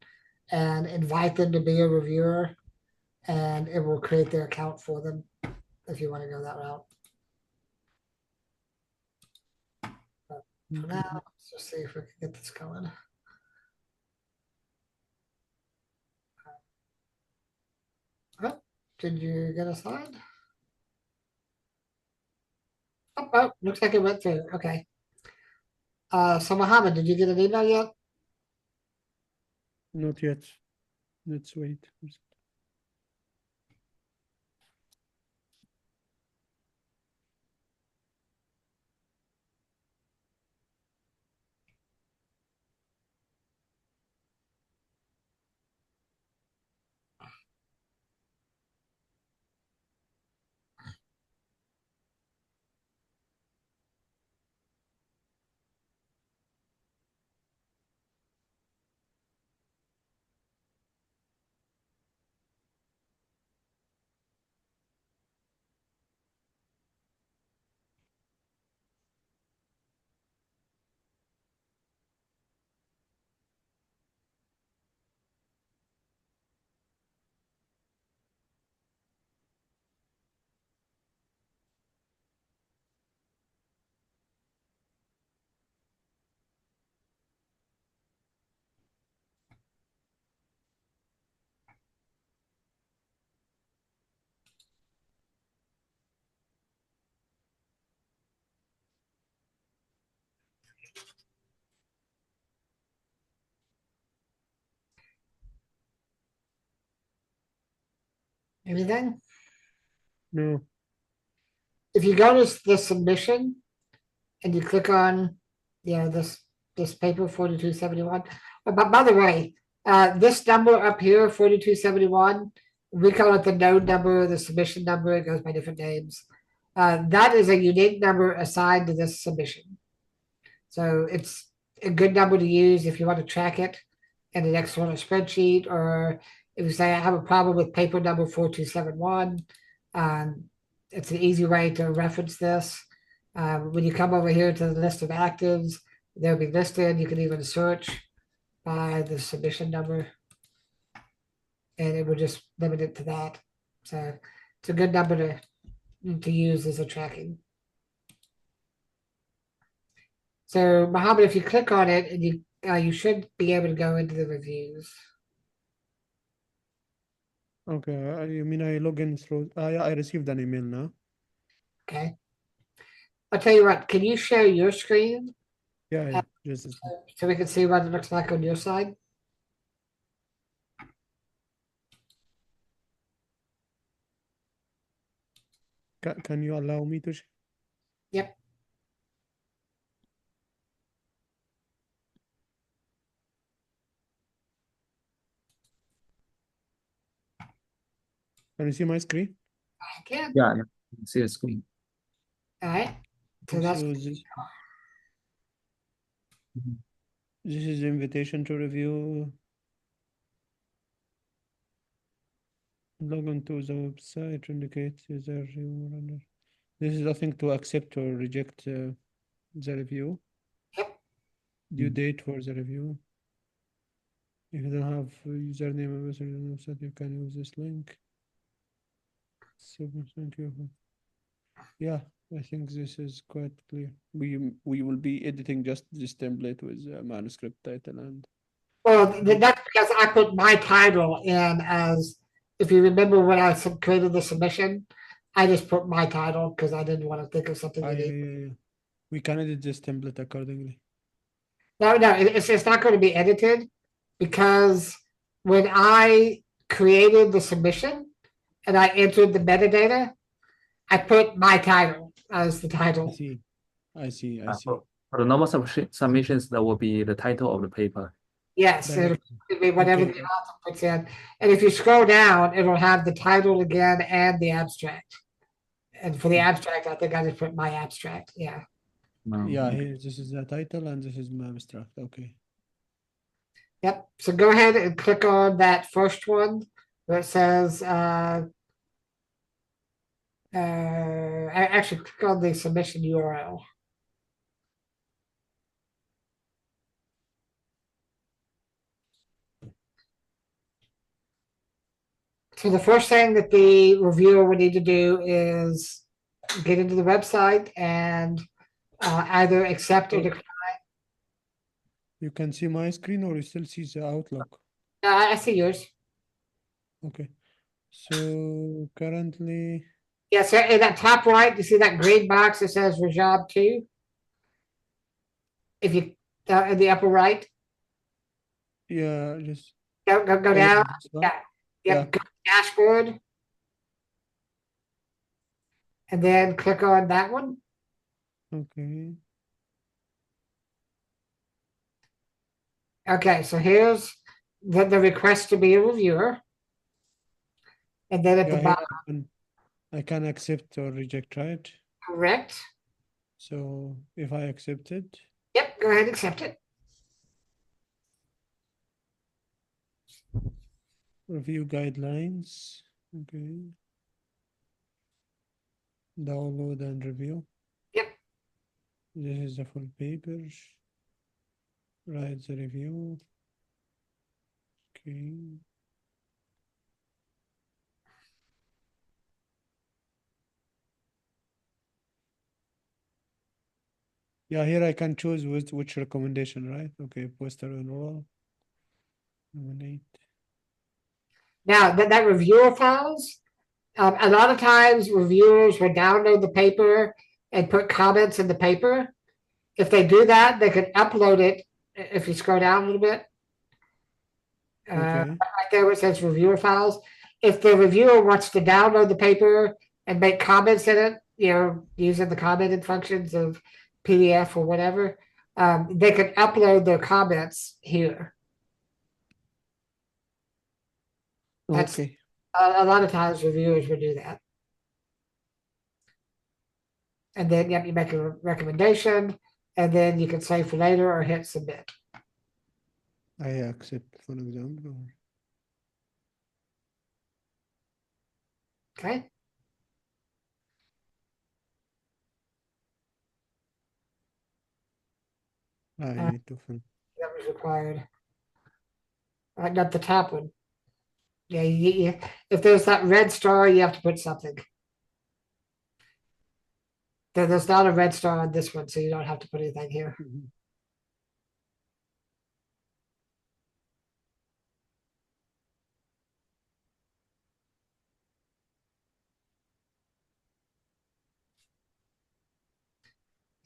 and invite them to be a reviewer, and it will create their account for them if you want to go that route. But for now, let's just see if we can get this going. Oh, did you get a slide? Oh, looks like it went through. Okay. So Mohammed, did you get an email yet? Not yet. Let's wait. Anything? No. If you go to the submission and you click on, this paper 4271. But by the way, this number up here, 4271, we call it the node number, the submission number. It goes by different names. That is a unique number assigned to this submission. So it's a good number to use if you want to track it in an external spreadsheet, or if you say I have a problem with paper number 4271, it's an easy way to reference this. When you come over here to the list of actives, they'll be listed. You can even search by the submission number, and it will just limit it to that. So it's a good number to use as a tracking. So Mohammed, if you click on it, and you should be able to go into the reviews. Okay, you mean I log in through, yeah, I received an email now. Okay. I'll tell you what, can you share your screen Yeah, just so we can see what it looks like on your side? can you allow me to? Yep. Can you see my screen? I can. Yeah, yeah. I can see the screen. All right. So that's Mhm. This is the invitation to review. Log on to the website to indicate user review. This is nothing to accept or reject the review. Yep. Due date for the review. If you don't have username and password on the website, you can use this link. Yeah, I think this is quite clear. We will be editing just this template with manuscript title and. Well, that's because I put my title in as, if you remember when I created the submission, I just put my title because I didn't want to think of something unique. We can edit this template accordingly. No, it's not going to be edited because when I created the submission and I entered the metadata, I put my title as the I title. see. For the normal submissions, that will be the title of the paper. Yes, it'll be whatever Okay. the author puts in. And if you scroll down, it'll have the title again and the abstract. And for the abstract, I think I just put my abstract. Yeah. Yeah, here, this is the title and this is my abstract. Okay. Yep. So go ahead and click on that first one where it says, actually click on the submission URL. So the first thing that the reviewer would need to do is get into the website and either accept or decline. You can see my screen or you still see the Outlook? I see yours. Okay. So currently, Yeah, so in that top right, you see that green box that says Rajab 2? If you, in the upper right, yeah, just go oh, down. this one? Yeah. Yeah. Yep, go to dashboard. And then click on that one. Okay. Okay, so here's the request to be a reviewer. And then at Yeah, the here bottom, I can accept or reject, right? correct. So if I accept it, Yep, go ahead and accept it. review guidelines. Okay. Download and review. Yep. This is the full paper. Write the review. Okay. Yeah, here I can choose which recommendation, right? Okay, poster enroll. Nominate. Now, that reviewer files, a lot of times reviewers will download the paper and put comments in the paper. If they do that, they can upload it. If you scroll down a little bit, Okay. right there where it says reviewer files. If the reviewer wants to download the paper and make comments in it, using the commented functions of PDF or whatever, they can upload their comments here. That's Okay. a lot of times reviewers will do that. And then, yep, you make a recommendation, and then you can save for later or hit submit. I accept, for example. Okay. I need to fill. That was required. Not the top one. Yeah, if there's that red star, you have to put something. There's not a red star on this one, so you don't have to put anything here.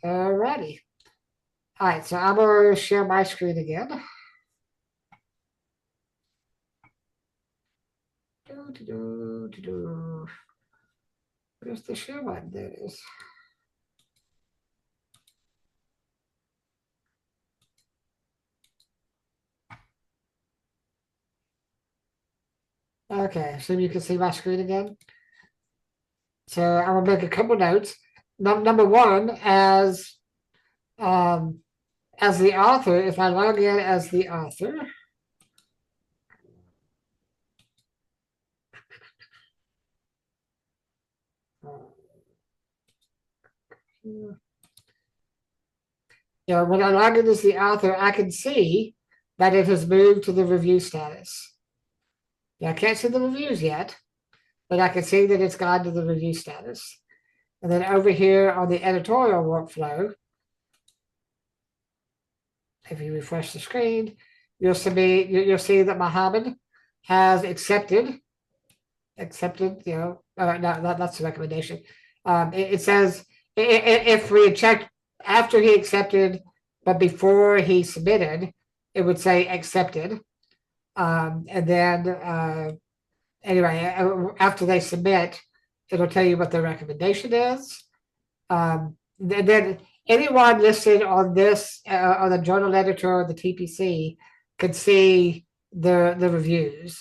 Alrighty. All right, so I'm gonna share my screen again. Where's the share button? There it is. Okay, so you can see my screen again. So I'm gonna make a couple notes. Number one, as the author, if I log in as the author, when I log in as the author, I can see that it has moved to the review status. Yeah, I can't see the reviews yet, but I can see that it's gone to the review status. And then over here on the editorial workflow, if you refresh the screen, you'll see that Mohammed has accepted, no, that's the recommendation. It says if we had checked after he accepted, but before he submitted, it would say accepted. And then anyway, after they submit, it'll tell you what the recommendation is. Then anyone listed on this, on the journal editor or the TPC, could see the reviews.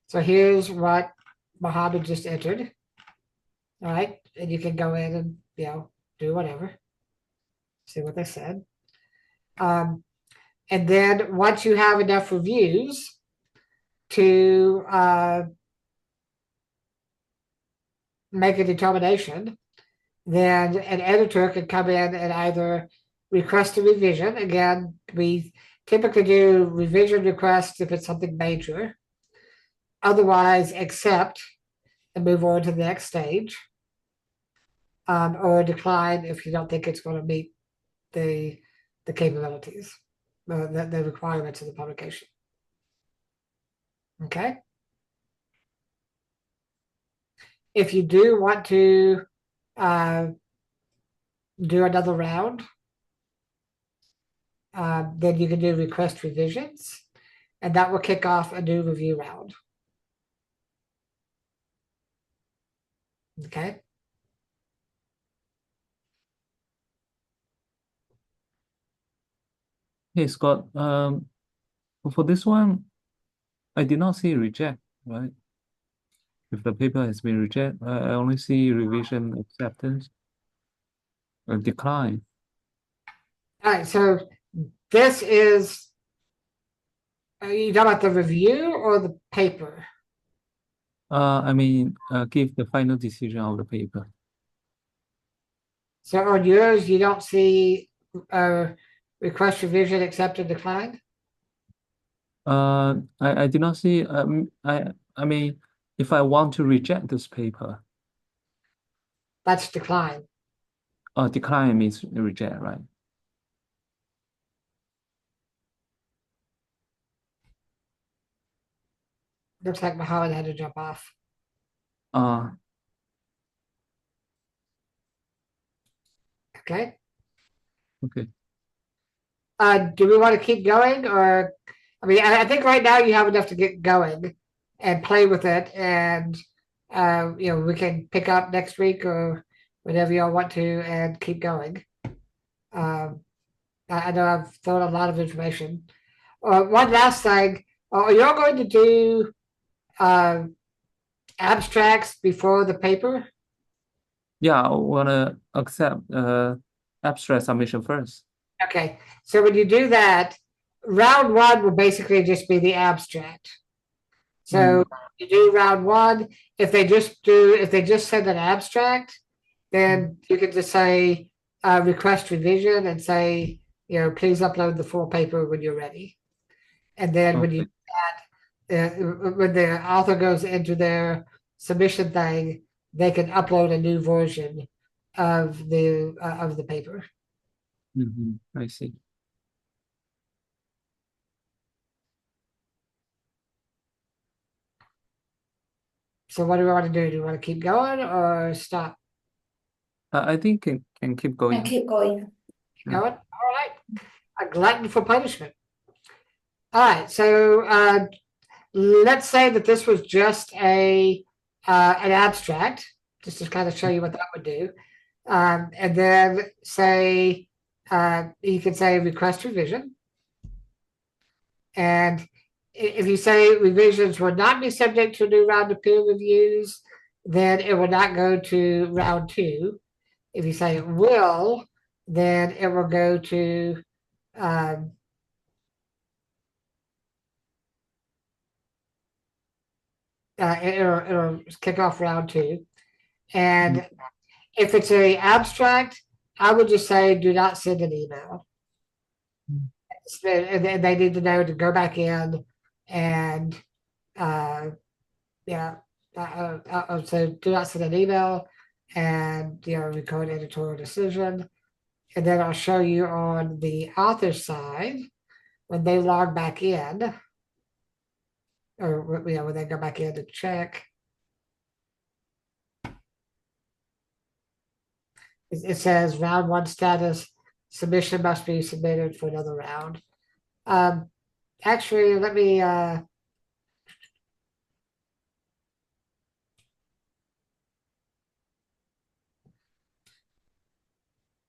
So here's what Mohammed just entered. All right, and you can go in and do whatever, see what they said. And then once you have enough reviews to make a determination, then an editor can come in and either request a revision. Again, we typically do revision requests if it's something major. Otherwise, accept and move on to the next stage. Or decline if you don't think it's going to meet the capabilities, the requirements of the publication. Okay. If you do want to do another round, then you can do request revisions, and that will kick off a new review round. Okay. Hey, Scott, for this one, I did not see reject, right? If the paper has been rejected, I only see revision acceptance and decline. All right, so this is, are you talking about the review or the paper? I mean, give the final decision of the paper. So on yours, you don't see request revision accepted declined? I did not see. I mean, if I want to reject this paper, That's decline. decline means reject, right? Looks like Mohammed had to jump off. Okay. Okay. Do we want to keep going, or I mean, I think right now you have enough to get going and play with it, and we can pick up next week or whenever y'all want to and keep going. I know I've thrown a lot of information. One last thing, are y'all going to do abstracts before the paper? Yeah, I want to accept abstract submission first. Okay, so when you do that, round one will basically just be the abstract. So you do round one. If they just send an abstract, then you can just say request revision and say, please upload the full paper when you're ready. And then when you when the author goes into their submission thing, they can upload a new version of the paper. I see. So what do we want to do? Do we want to keep going or stop? I think can keep going. And keep going. Keep going? All right. A glutton for punishment. All right. So let's say that this was just an abstract, just to kind of show you what that would do. And then say you can say request revision. And if you say revisions will not be subject to a new round of peer reviews, then it will not go to round two. If you say it will, then it will go to it'll kick off round two. And if it's a abstract, I would just say do not send an email. And they need to know to go back in and so do not send an email and record editorial decision. And then I'll show you on the author side when they log back in, or when they go back in to check. It says round one status, submission must be submitted for another round. Actually, let me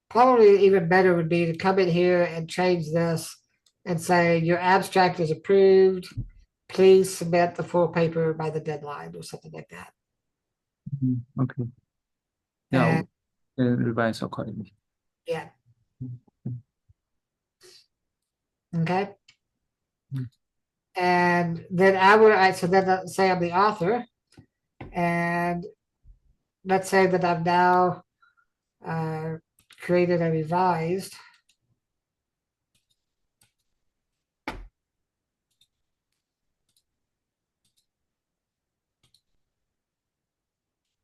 probably even better would be to come in here and change this and say your abstract is approved. Please submit the full paper by the deadline or something like that. Okay. Yeah, And, revise accordingly. yeah. Okay. And then so then let's say I'm the author, and let's say that I've now created a revised.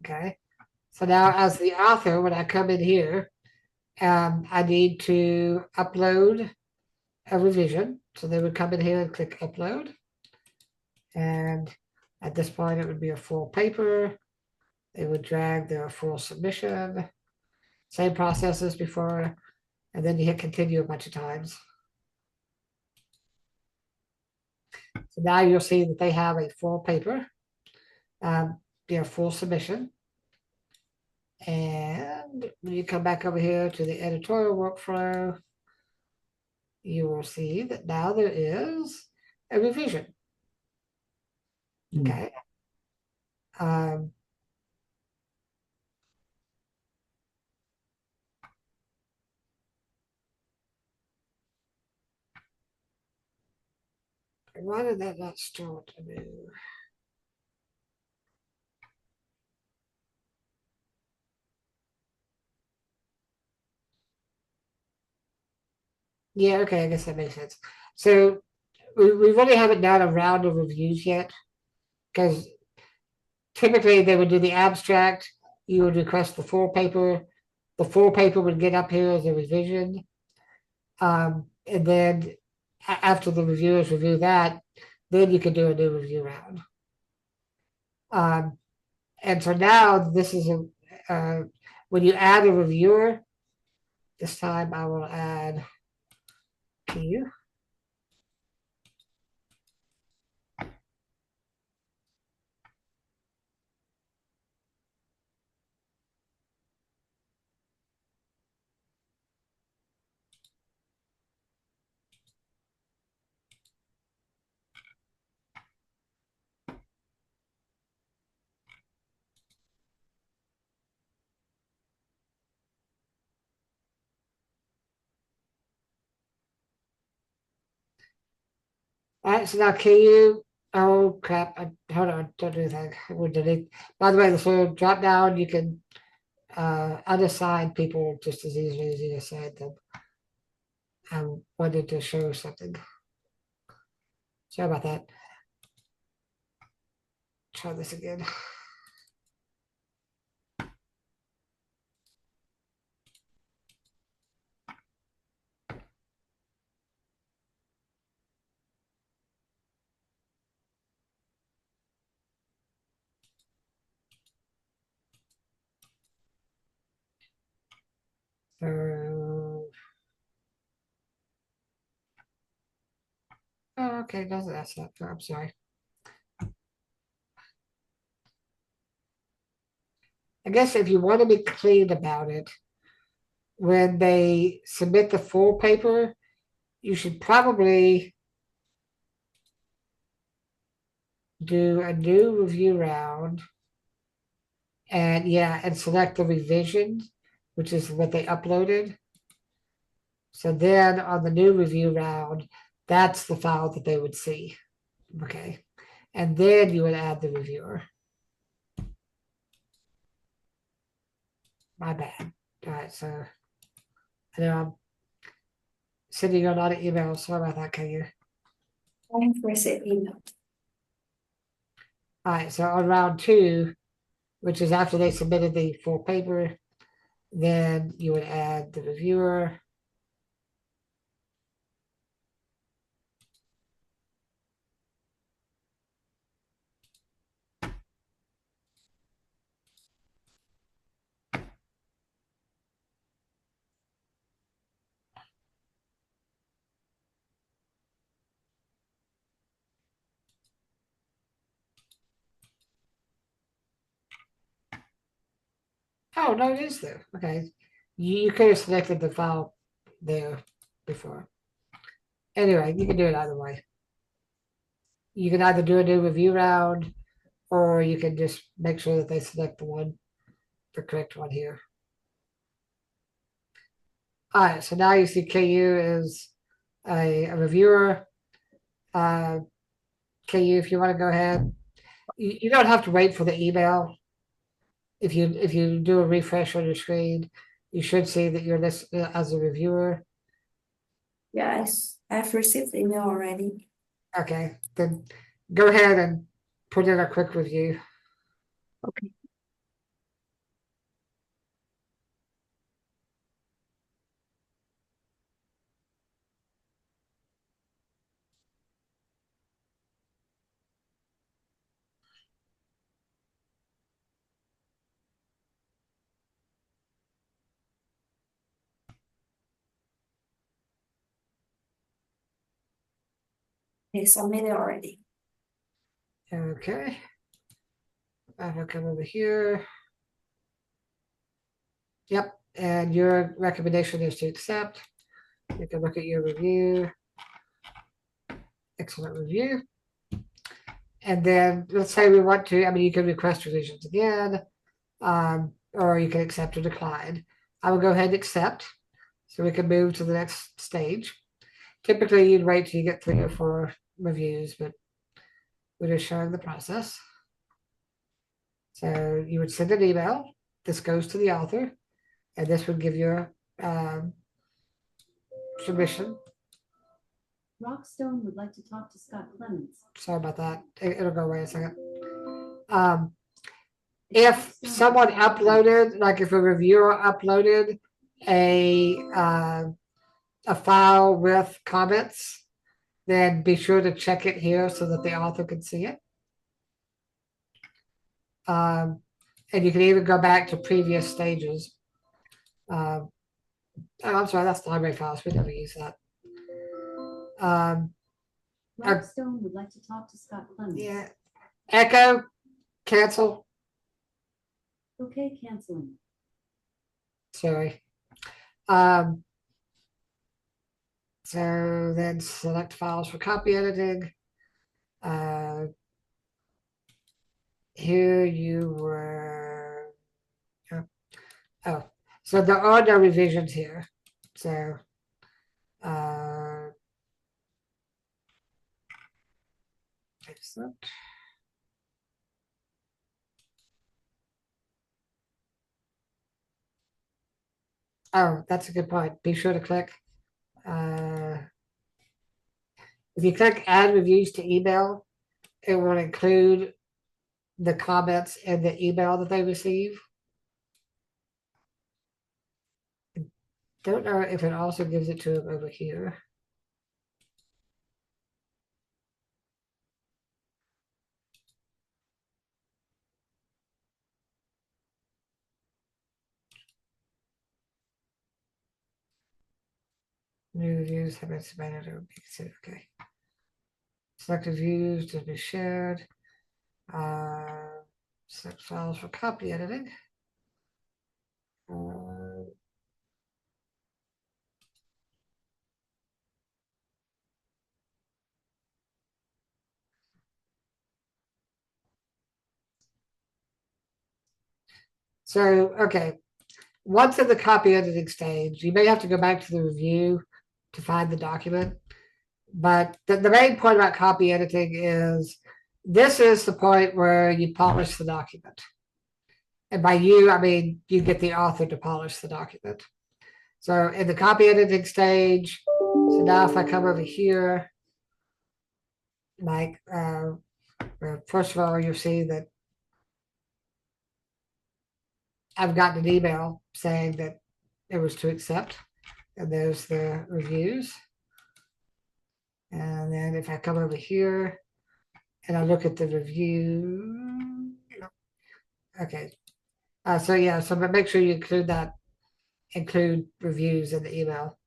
Okay. So now as the author, when I come in here, I need to upload a revision. So they would come in here and click upload. And at this point, it would be a full paper. They would drag their full submission. Same process as before. And then you hit continue a bunch of times. So now you'll see that they have a full paper, their full submission. And when you come back over here to the editorial workflow, you will see that now there is a revision. Okay. Why did that not start to move? Yeah, okay, I guess that makes sense. So we really haven't done a round of reviews yet, because typically they would do the abstract, you would request the full paper would get up here as a revision. And then after the reviewers review that, then you can do a new review round. And so now this is when you add a reviewer, this time I will add you. right, so now can you, oh crap, hold on, don't do that. We'll delete. By the way, so drop down, you can unassign people just as easily as you assign them. I wanted to show something. Sorry about that. Try this again. So, oh, okay, that's not. I'm sorry. I guess if you want to be clean about it, when they submit the full paper, you should probably do a new review round and and select the revision, which is what they uploaded. So then on the new review round, that's the file that they would see. Okay. And then you would add the reviewer. My bad. All right, so I know I'm sending you a lot of emails. Sorry about that, can you? I have received email. All right, so on round 2, which is after they submitted the full paper, then you would add the reviewer. Oh, no, it is there. Okay. You could have selected the file there before. Anyway, you can do it either way. You can either do a new review round, or you can just make sure that they select the correct one here. All right, so now you see KU is a reviewer. KU, if you want to go ahead, you don't have to wait for the email. If you do a refresh on your screen, you should see that you're listed as a reviewer. Yes, I've received email already. Okay, then go ahead and put in a quick review. Okay. Okay, submitted already. Okay. I will come over here. Yep, and your recommendation is to accept. You can look at your review. Excellent review. And then let's say we want to, I mean, you can request revisions again, or you can accept or decline. I will go ahead and accept so we can move to the next stage. Typically, you'd wait till you get 3 or 4 reviews, but we're just showing the process. So you would send an email. This goes to the author, and this would give you a submission. Rockstone would like to talk to Scott Clemens. Sorry about that. It'll go away in a second. If someone uploaded, like if a reviewer uploaded a file with comments, then be sure to check it here so that the author can see it. And you can even go back to previous stages. Oh, I'm sorry, that's library files. We never use that. Rockstone would like to talk to Scott Clemens. Yeah. Echo, cancel. Okay, canceling. Sorry. So then select files for copy editing. Here you were. Oh, so there are no revisions here. So Excellent. Oh, that's a good point. Be sure to click. If you click add reviews to email, it will include the comments in the email that they receive. Don't know if it also gives it to them over here. New reviews have been submitted or be considered. Okay. Selected views to be shared. Select files for copy editing. So, okay. Once in the copy editing stage, you may have to go back to the review to find the document. But the main point about copy editing is this is the point where you polish the document. And by you, I mean you get the author to polish the document. So in the copy editing stage, so now if I come over here, like, first of all, you'll see that I've gotten an email saying that it was to accept. And there's the reviews. And then if I come over here and I look at the review, okay. So yeah, so but make sure you include reviews in the email.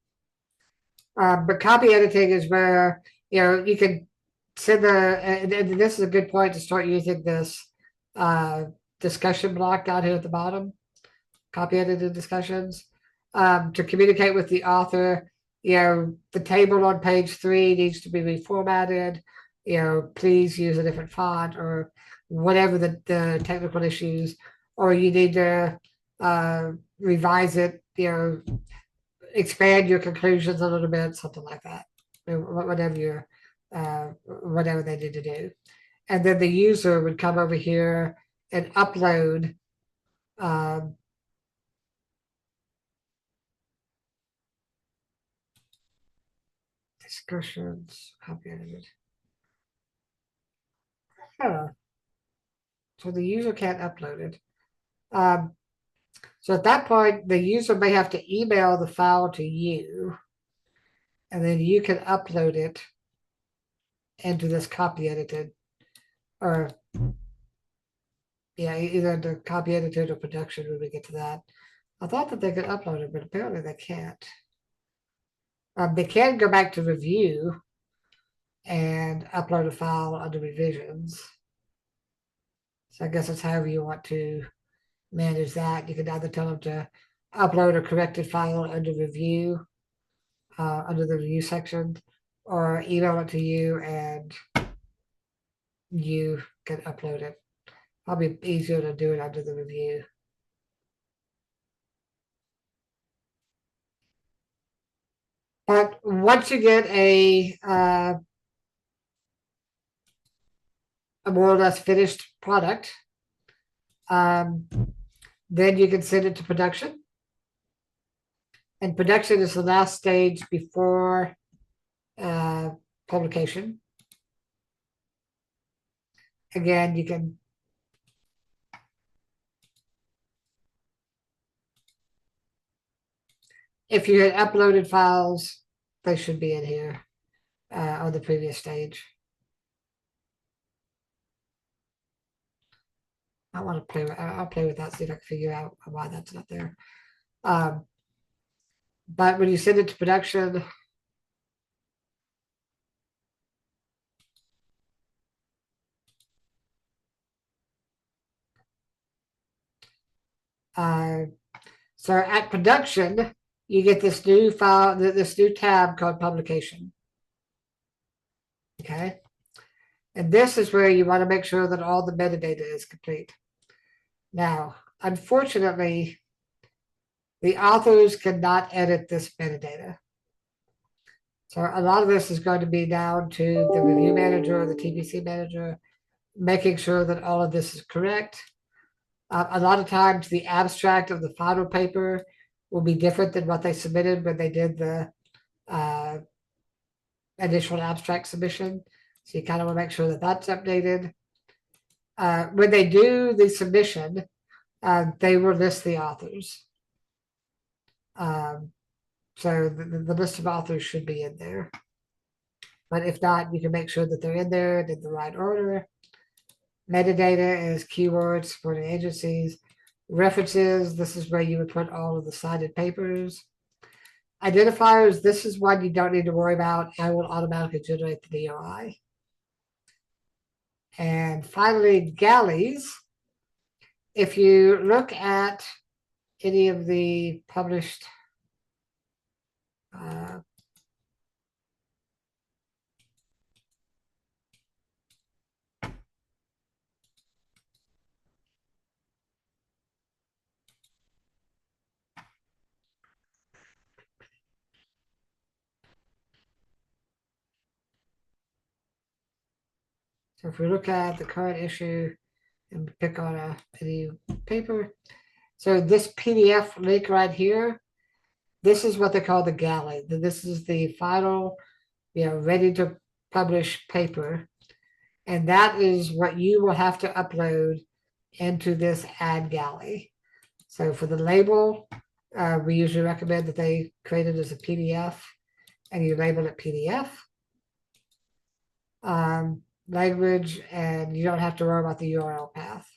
But copy editing is where, you can send and this is a good point to start using this discussion block down here at the bottom, copy edited discussions, to communicate with the author. The table on page 3 needs to be reformatted. Please use a different font or whatever the technical issues, or you need to revise it, expand your conclusions a little bit, something like that. Whatever whatever they need to do. And then the user would come over here and upload discussions, copy edited. So the user can't upload it. So at that point, the user may have to email the file to you, and then you can upload it into this copy edited, or yeah, either the copy edited or production when we get to that. I thought that they could upload it, but apparently they can't. They can go back to review and upload a file under revisions. So I guess that's however you want to manage that. You can either tell them to upload a corrected file under review, under the review section, or email it to you and you can upload it. Probably easier to do it under the review. But once you get a more or less finished product, then you can send it to production. And production is the last stage before publication. Again, you can if you had uploaded files, they should be in here on the previous stage. I want to play with, I'll play with that, see if I can figure out why that's not there. But when you send it to production, so at production, you get this new file, this new tab called publication. Okay. And this is where you want to make sure that all the metadata is complete. Now, unfortunately, the authors cannot edit this metadata. So a lot of this is going to be down to the review manager or the TBC manager, making sure that all of this is correct. A lot of times the abstract of the final paper will be different than what they submitted when they did the initial abstract submission. So you kind of want to make sure that that's updated. When they do the submission, they will list the authors. So the list of authors should be in there. But if not, you can make sure that they're in there in the right order. Metadata is keywords, supporting agencies. References, this is where you would put all of the cited papers. Identifiers, this is one you don't need to worry about. I will automatically generate the DOI. And finally, galleys. If you look at any of the published so if we look at the current issue and pick on any paper, so this PDF link right here, this is what they call the galley. This is the final, ready to publish paper. And that is what you will have to upload into this ad galley. So for the label, we usually recommend that they create it as a PDF and you label it PDF. Language, and you don't have to worry about the URL path.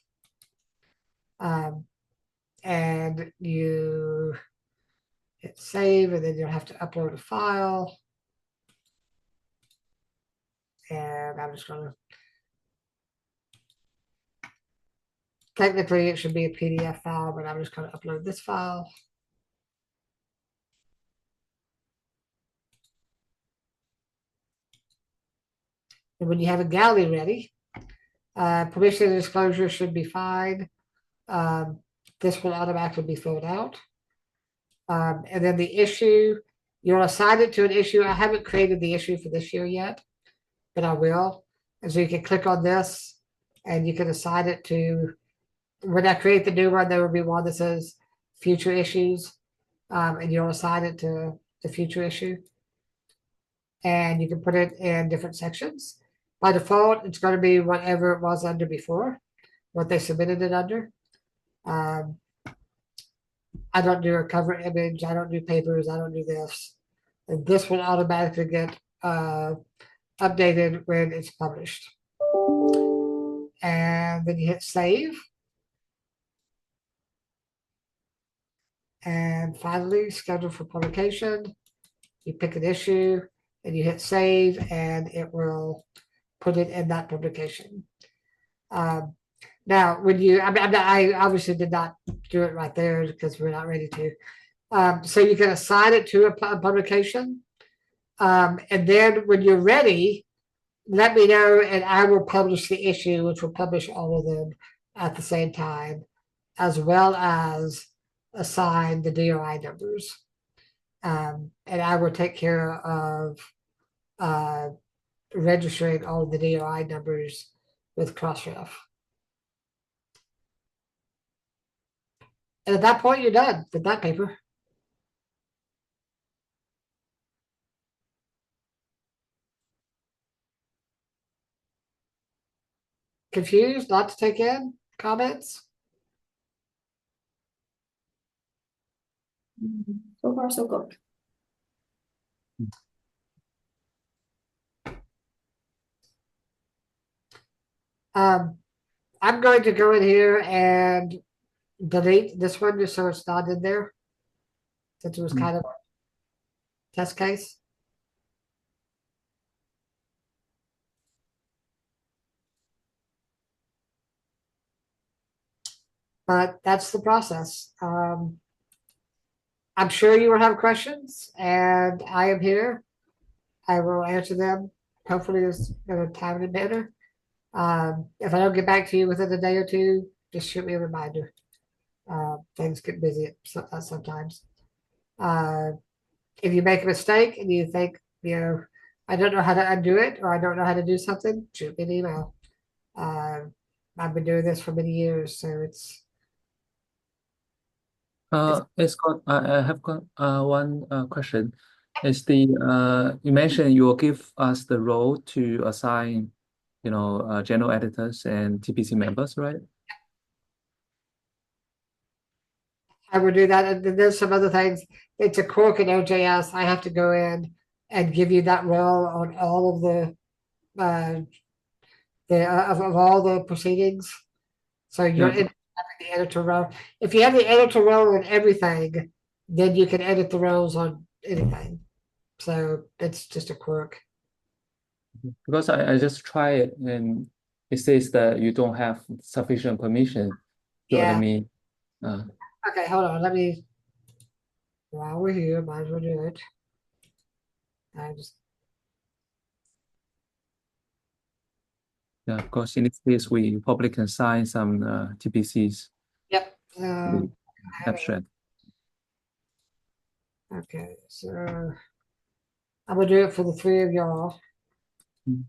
And you hit save, and then you'll have to upload a file. And I'm just going to, technically it should be a PDF file, but I'm just going to upload this file. And when you have a galley ready, permission and disclosure should be fine. This will automatically be filled out. And then the issue, you'll assign it to an issue. I haven't created the issue for this year yet, but I will. And so you can click on this and you can assign it to, when I create the new one, there will be one that says future issues. And you'll assign it to the future issue. And you can put it in different sections. By default, it's going to be whatever it was under before, what they submitted it under. I don't do a cover image. I don't do papers. I don't do this. And this will automatically get updated when it's published. And then you hit save. And finally, schedule for publication. You pick an issue and you hit save, and it will put it in that publication. Now, when you, I obviously did not do it right there because we're not ready to. So you can assign it to a publication. And then when you're ready, let me know and I will publish the issue, which will publish all of them at the same time, as well as assign the DOI numbers. And I will take care of registering all of the DOI numbers with Crossref. And at that point, you're done with that paper. Confused? Not to take in? Comments? So far, so good. I'm going to go in here and delete this one just so it's not in there, since it was kind of a test case. But that's the process. I'm sure you will have questions, and I am here. I will answer them, hopefully in a timely manner. If I don't get back to you within a day or two, just shoot me a reminder. Things get busy sometimes. If you make a mistake and you think I don't know how to undo it or I don't know how to do something, shoot me an email. I've been doing this for many years, so it's Scott, I have got one question. Is you mentioned you will give us the role to assign, general editors and TPC members, right? I would do that. And then there's some other things. It's a quirk in OJS. I have to go in and give you that role on all of uh, of all the proceedings. So you're Yeah. in the editor role. If you have the editor role in everything, then you can edit the roles on anything. So it's just a quirk. Because I just try it and it says that you don't have sufficient permission to Yeah. let me. Okay, hold on. Let me. While we're here, might as well do it. I just Yeah, of course, in this case, we probably can sign some TPCs, yep. the abstract. Okay, so I'm gonna do it for the three of y'all. Mm.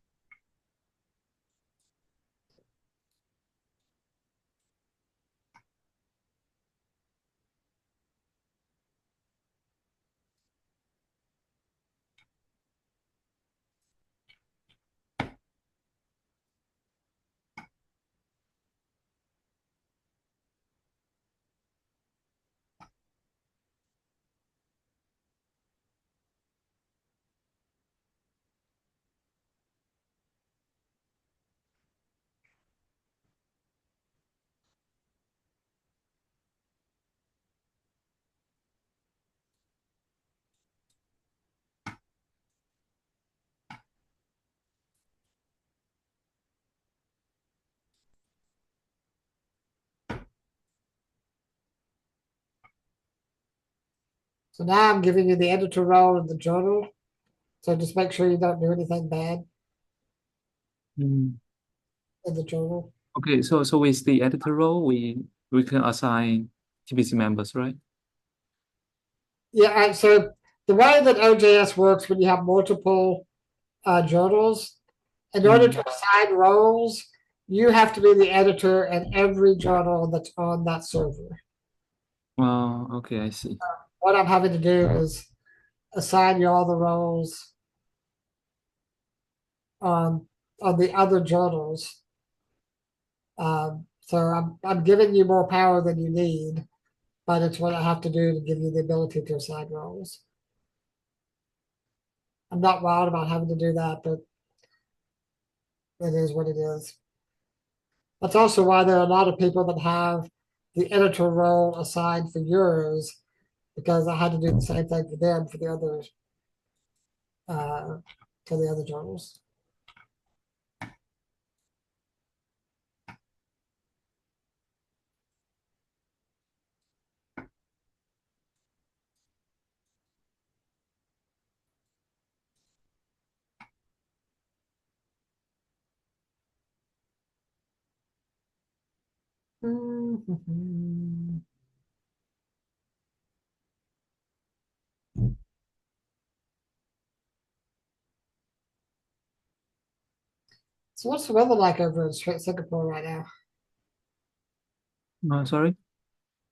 So now I'm giving you the editor role in the journal. So just make sure you don't do anything bad Mm. in the journal. Okay, so with the editor role, we can assign TPC members, right? Yeah, so the way that OJS works when you have multiple journals, in order to assign roles, you have to be the editor in every journal that's on that server. Okay, I see. What I'm having to do is assign you all the roles on the other journals. So I'm giving you more power than you need, but it's what I have to do to give you the ability to assign roles. I'm not wild about having to do that, but it is what it is. That's also why there are a lot of people that have the editor role assigned for yours, because I had to do the same thing for them for the others, for the other journals. So what's the weather like over in Singapore right now? Sorry,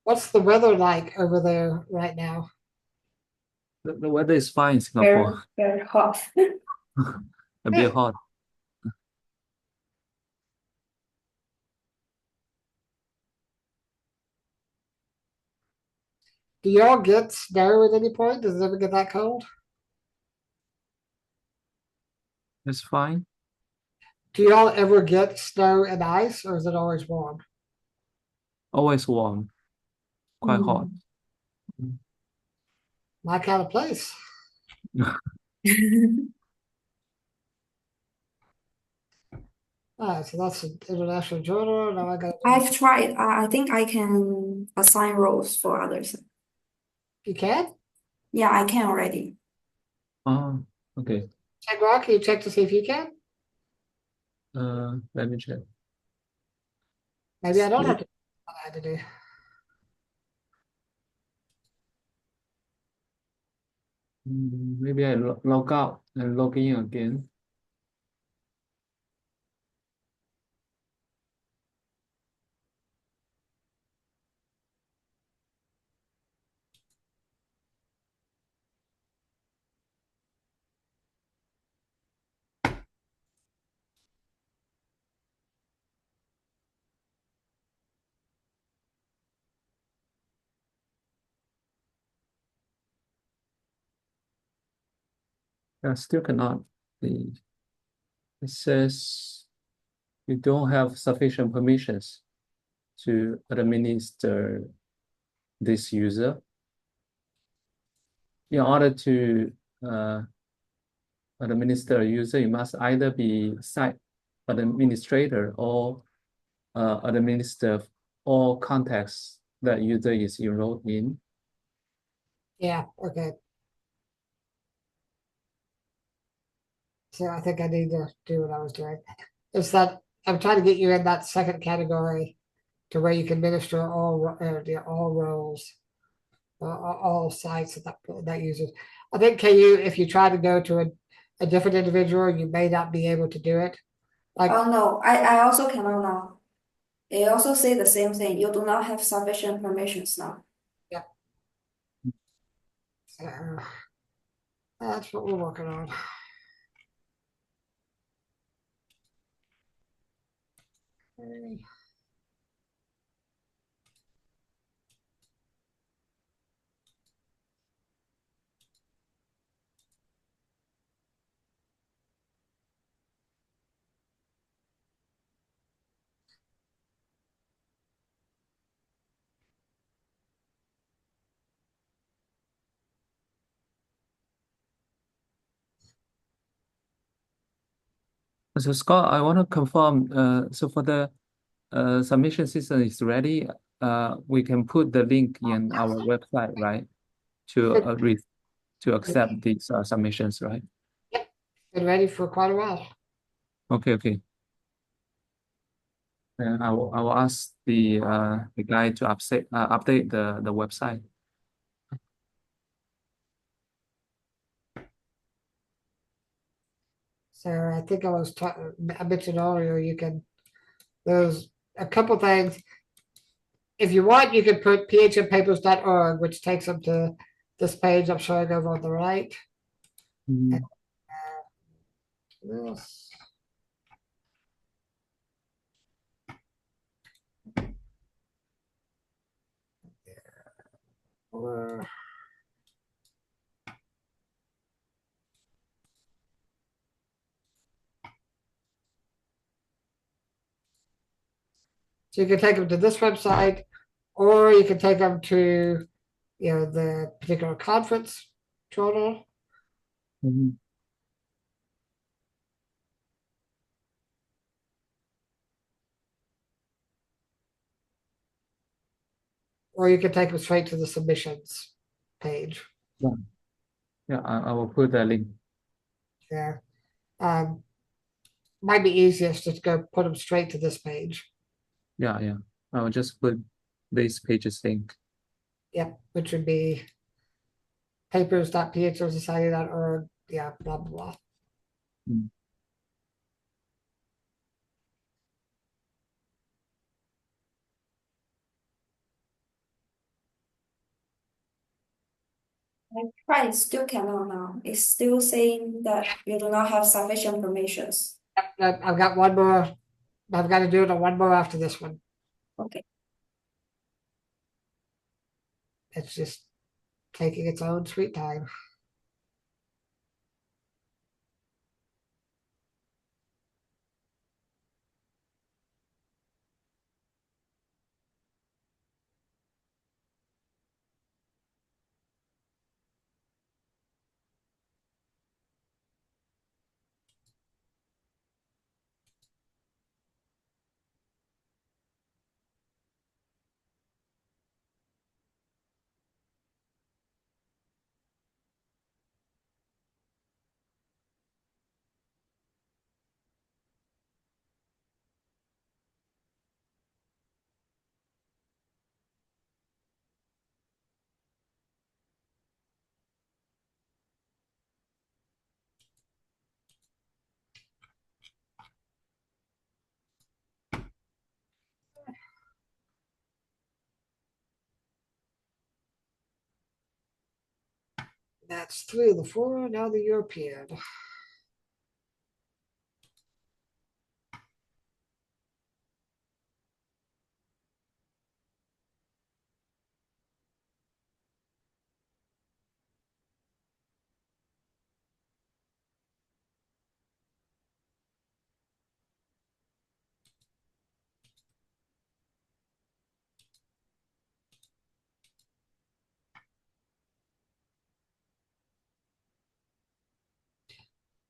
What's the weather like over there right now? the weather is fine in Very, Singapore. very hot. A bit hot. Do y'all get snow at any point? Does it ever get that cold? It's fine. Do y'all ever get snow and ice, or is it always warm? Always warm, quite hot. My kind of place. So that's an international journal. Now I got. I've tried. I think I can assign roles for others. You can Yeah, I can already. Okay. check. Rock, can you check to see if you can? Let me check. Maybe I don't have to. What I had to do. Maybe I log out and log in again. I still cannot. It says you don't have sufficient permissions to administer this user. In order to administer a user, you must either be site administrator or administer all contacts that user is enrolled in. Yeah, okay. So I think I need to do what I was doing. It's that I'm trying to get you in that second category to where you can administer all roles, all sites that uses. I think KU, if you try to go to a different individual, you may not be able to do it. Like, Oh no, I also cannot now. They also say the same thing. You do not have sufficient permissions now. so that's what we're working on. Okay. So Scott, I want to confirm, so for the submission system is ready, we can put the link in our website, right? To accept these submissions, right? Been ready for quite a while. Okay. And I will ask the guy to update the website. So I think I mentioned earlier, there's a couple things. If you want, you can put phmpapers.org, which takes them to this page I'm showing over on the right. Mhm. This. Or so you can take them to this website, or you can take them to, the particular conference journal, Mhm. or you can take them straight to the submissions page. Yeah, I will put the link. Yeah. Might be easiest just to go put them straight to this page. Yeah. I will just put this page's link. Yep, which would be papers.phmsociety.org. Yeah, blah blah blah. Mm. I tried, still cannot now. It's still saying that you do not have sufficient permissions. I've got one more. I've got to do it on one more after this one. Okay. It's just taking its own sweet time. That's 3 of the 4. Now the European.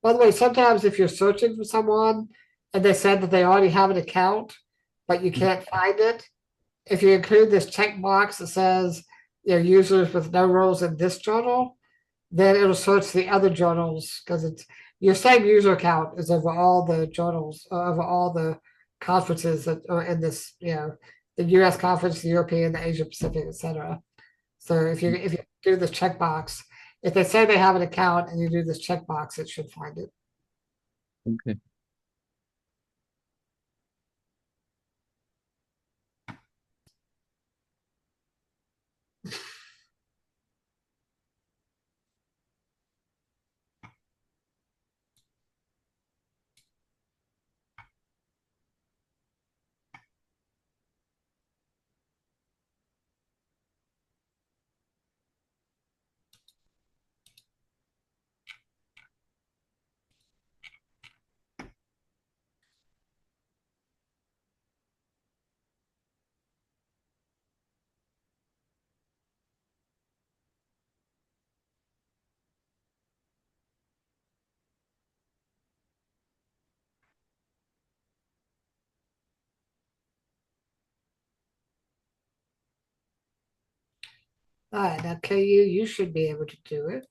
By the way, sometimes if you're searching for someone and they said that they already have an account, but you can't find it, if you include this checkbox that says users with no roles in this journal, then it'll search the other journals because it's your same user account is over all the journals, over all the conferences that are in this, the US conference, the European, the Asia Pacific, etc. So if you do this checkbox, if they say they have an account and you do this checkbox, it should find it. Okay. All right, now KU, you should be able to do it.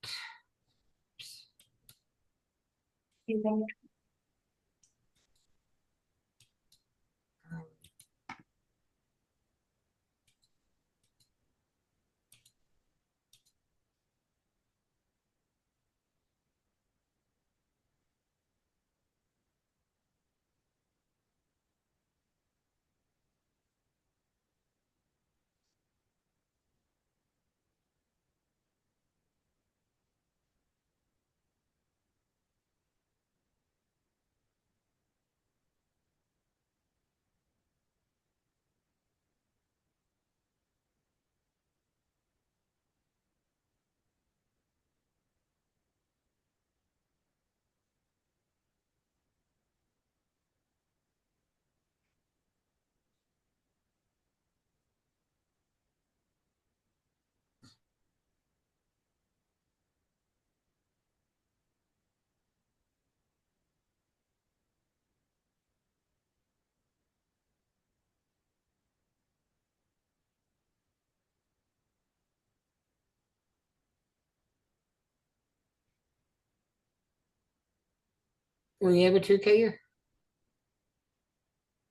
Were you able to, KU?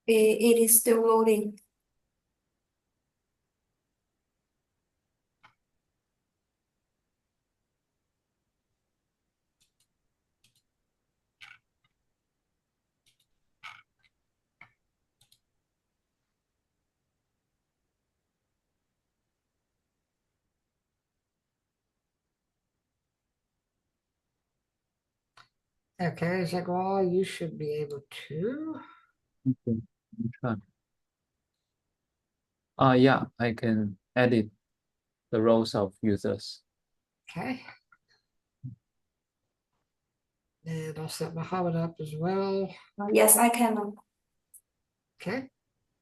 It is still loading. Okay, Jaguar, you should be able to. Okay. Let me try. Yeah, I can edit the roles of users. Okay. And I'll set Muhammad up as well. Yes, I can. Okay.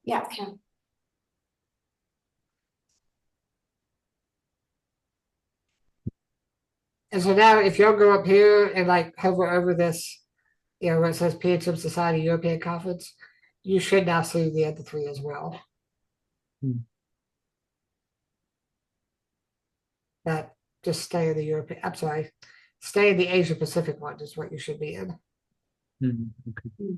Yeah, I can. And so now if you'll go up here and like hover over this, where it says PHM Society European Conference, you should now see the other 3 as well. But just stay in the European, I'm sorry, stay in the Asia Pacific one is what you should be in. Okay.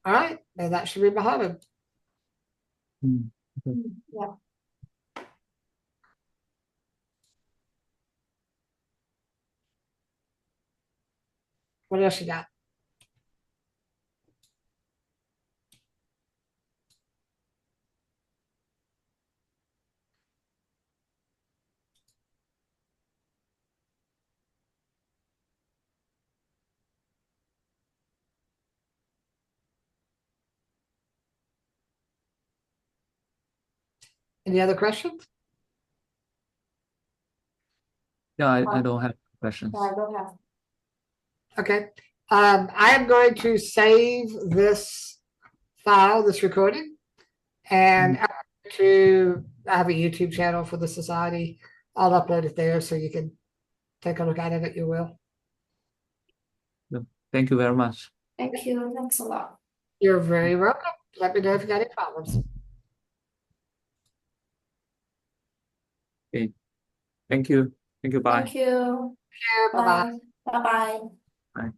All right, and that should be Muhammad. Mm. Yeah. What else you got? Any other questions? Yeah, I don't have questions. I don't have. Okay. I am going to save this file, this recording, and I have a YouTube channel for the society. I'll upload it there so you can take a look at it at your will. Thank you very much. Thank you. Thanks a lot. You're very welcome. Let me know if you got any problems. Okay. Thank you. Thank you. Bye. Thank you. Bye bye. Bye. Bye bye. Bye.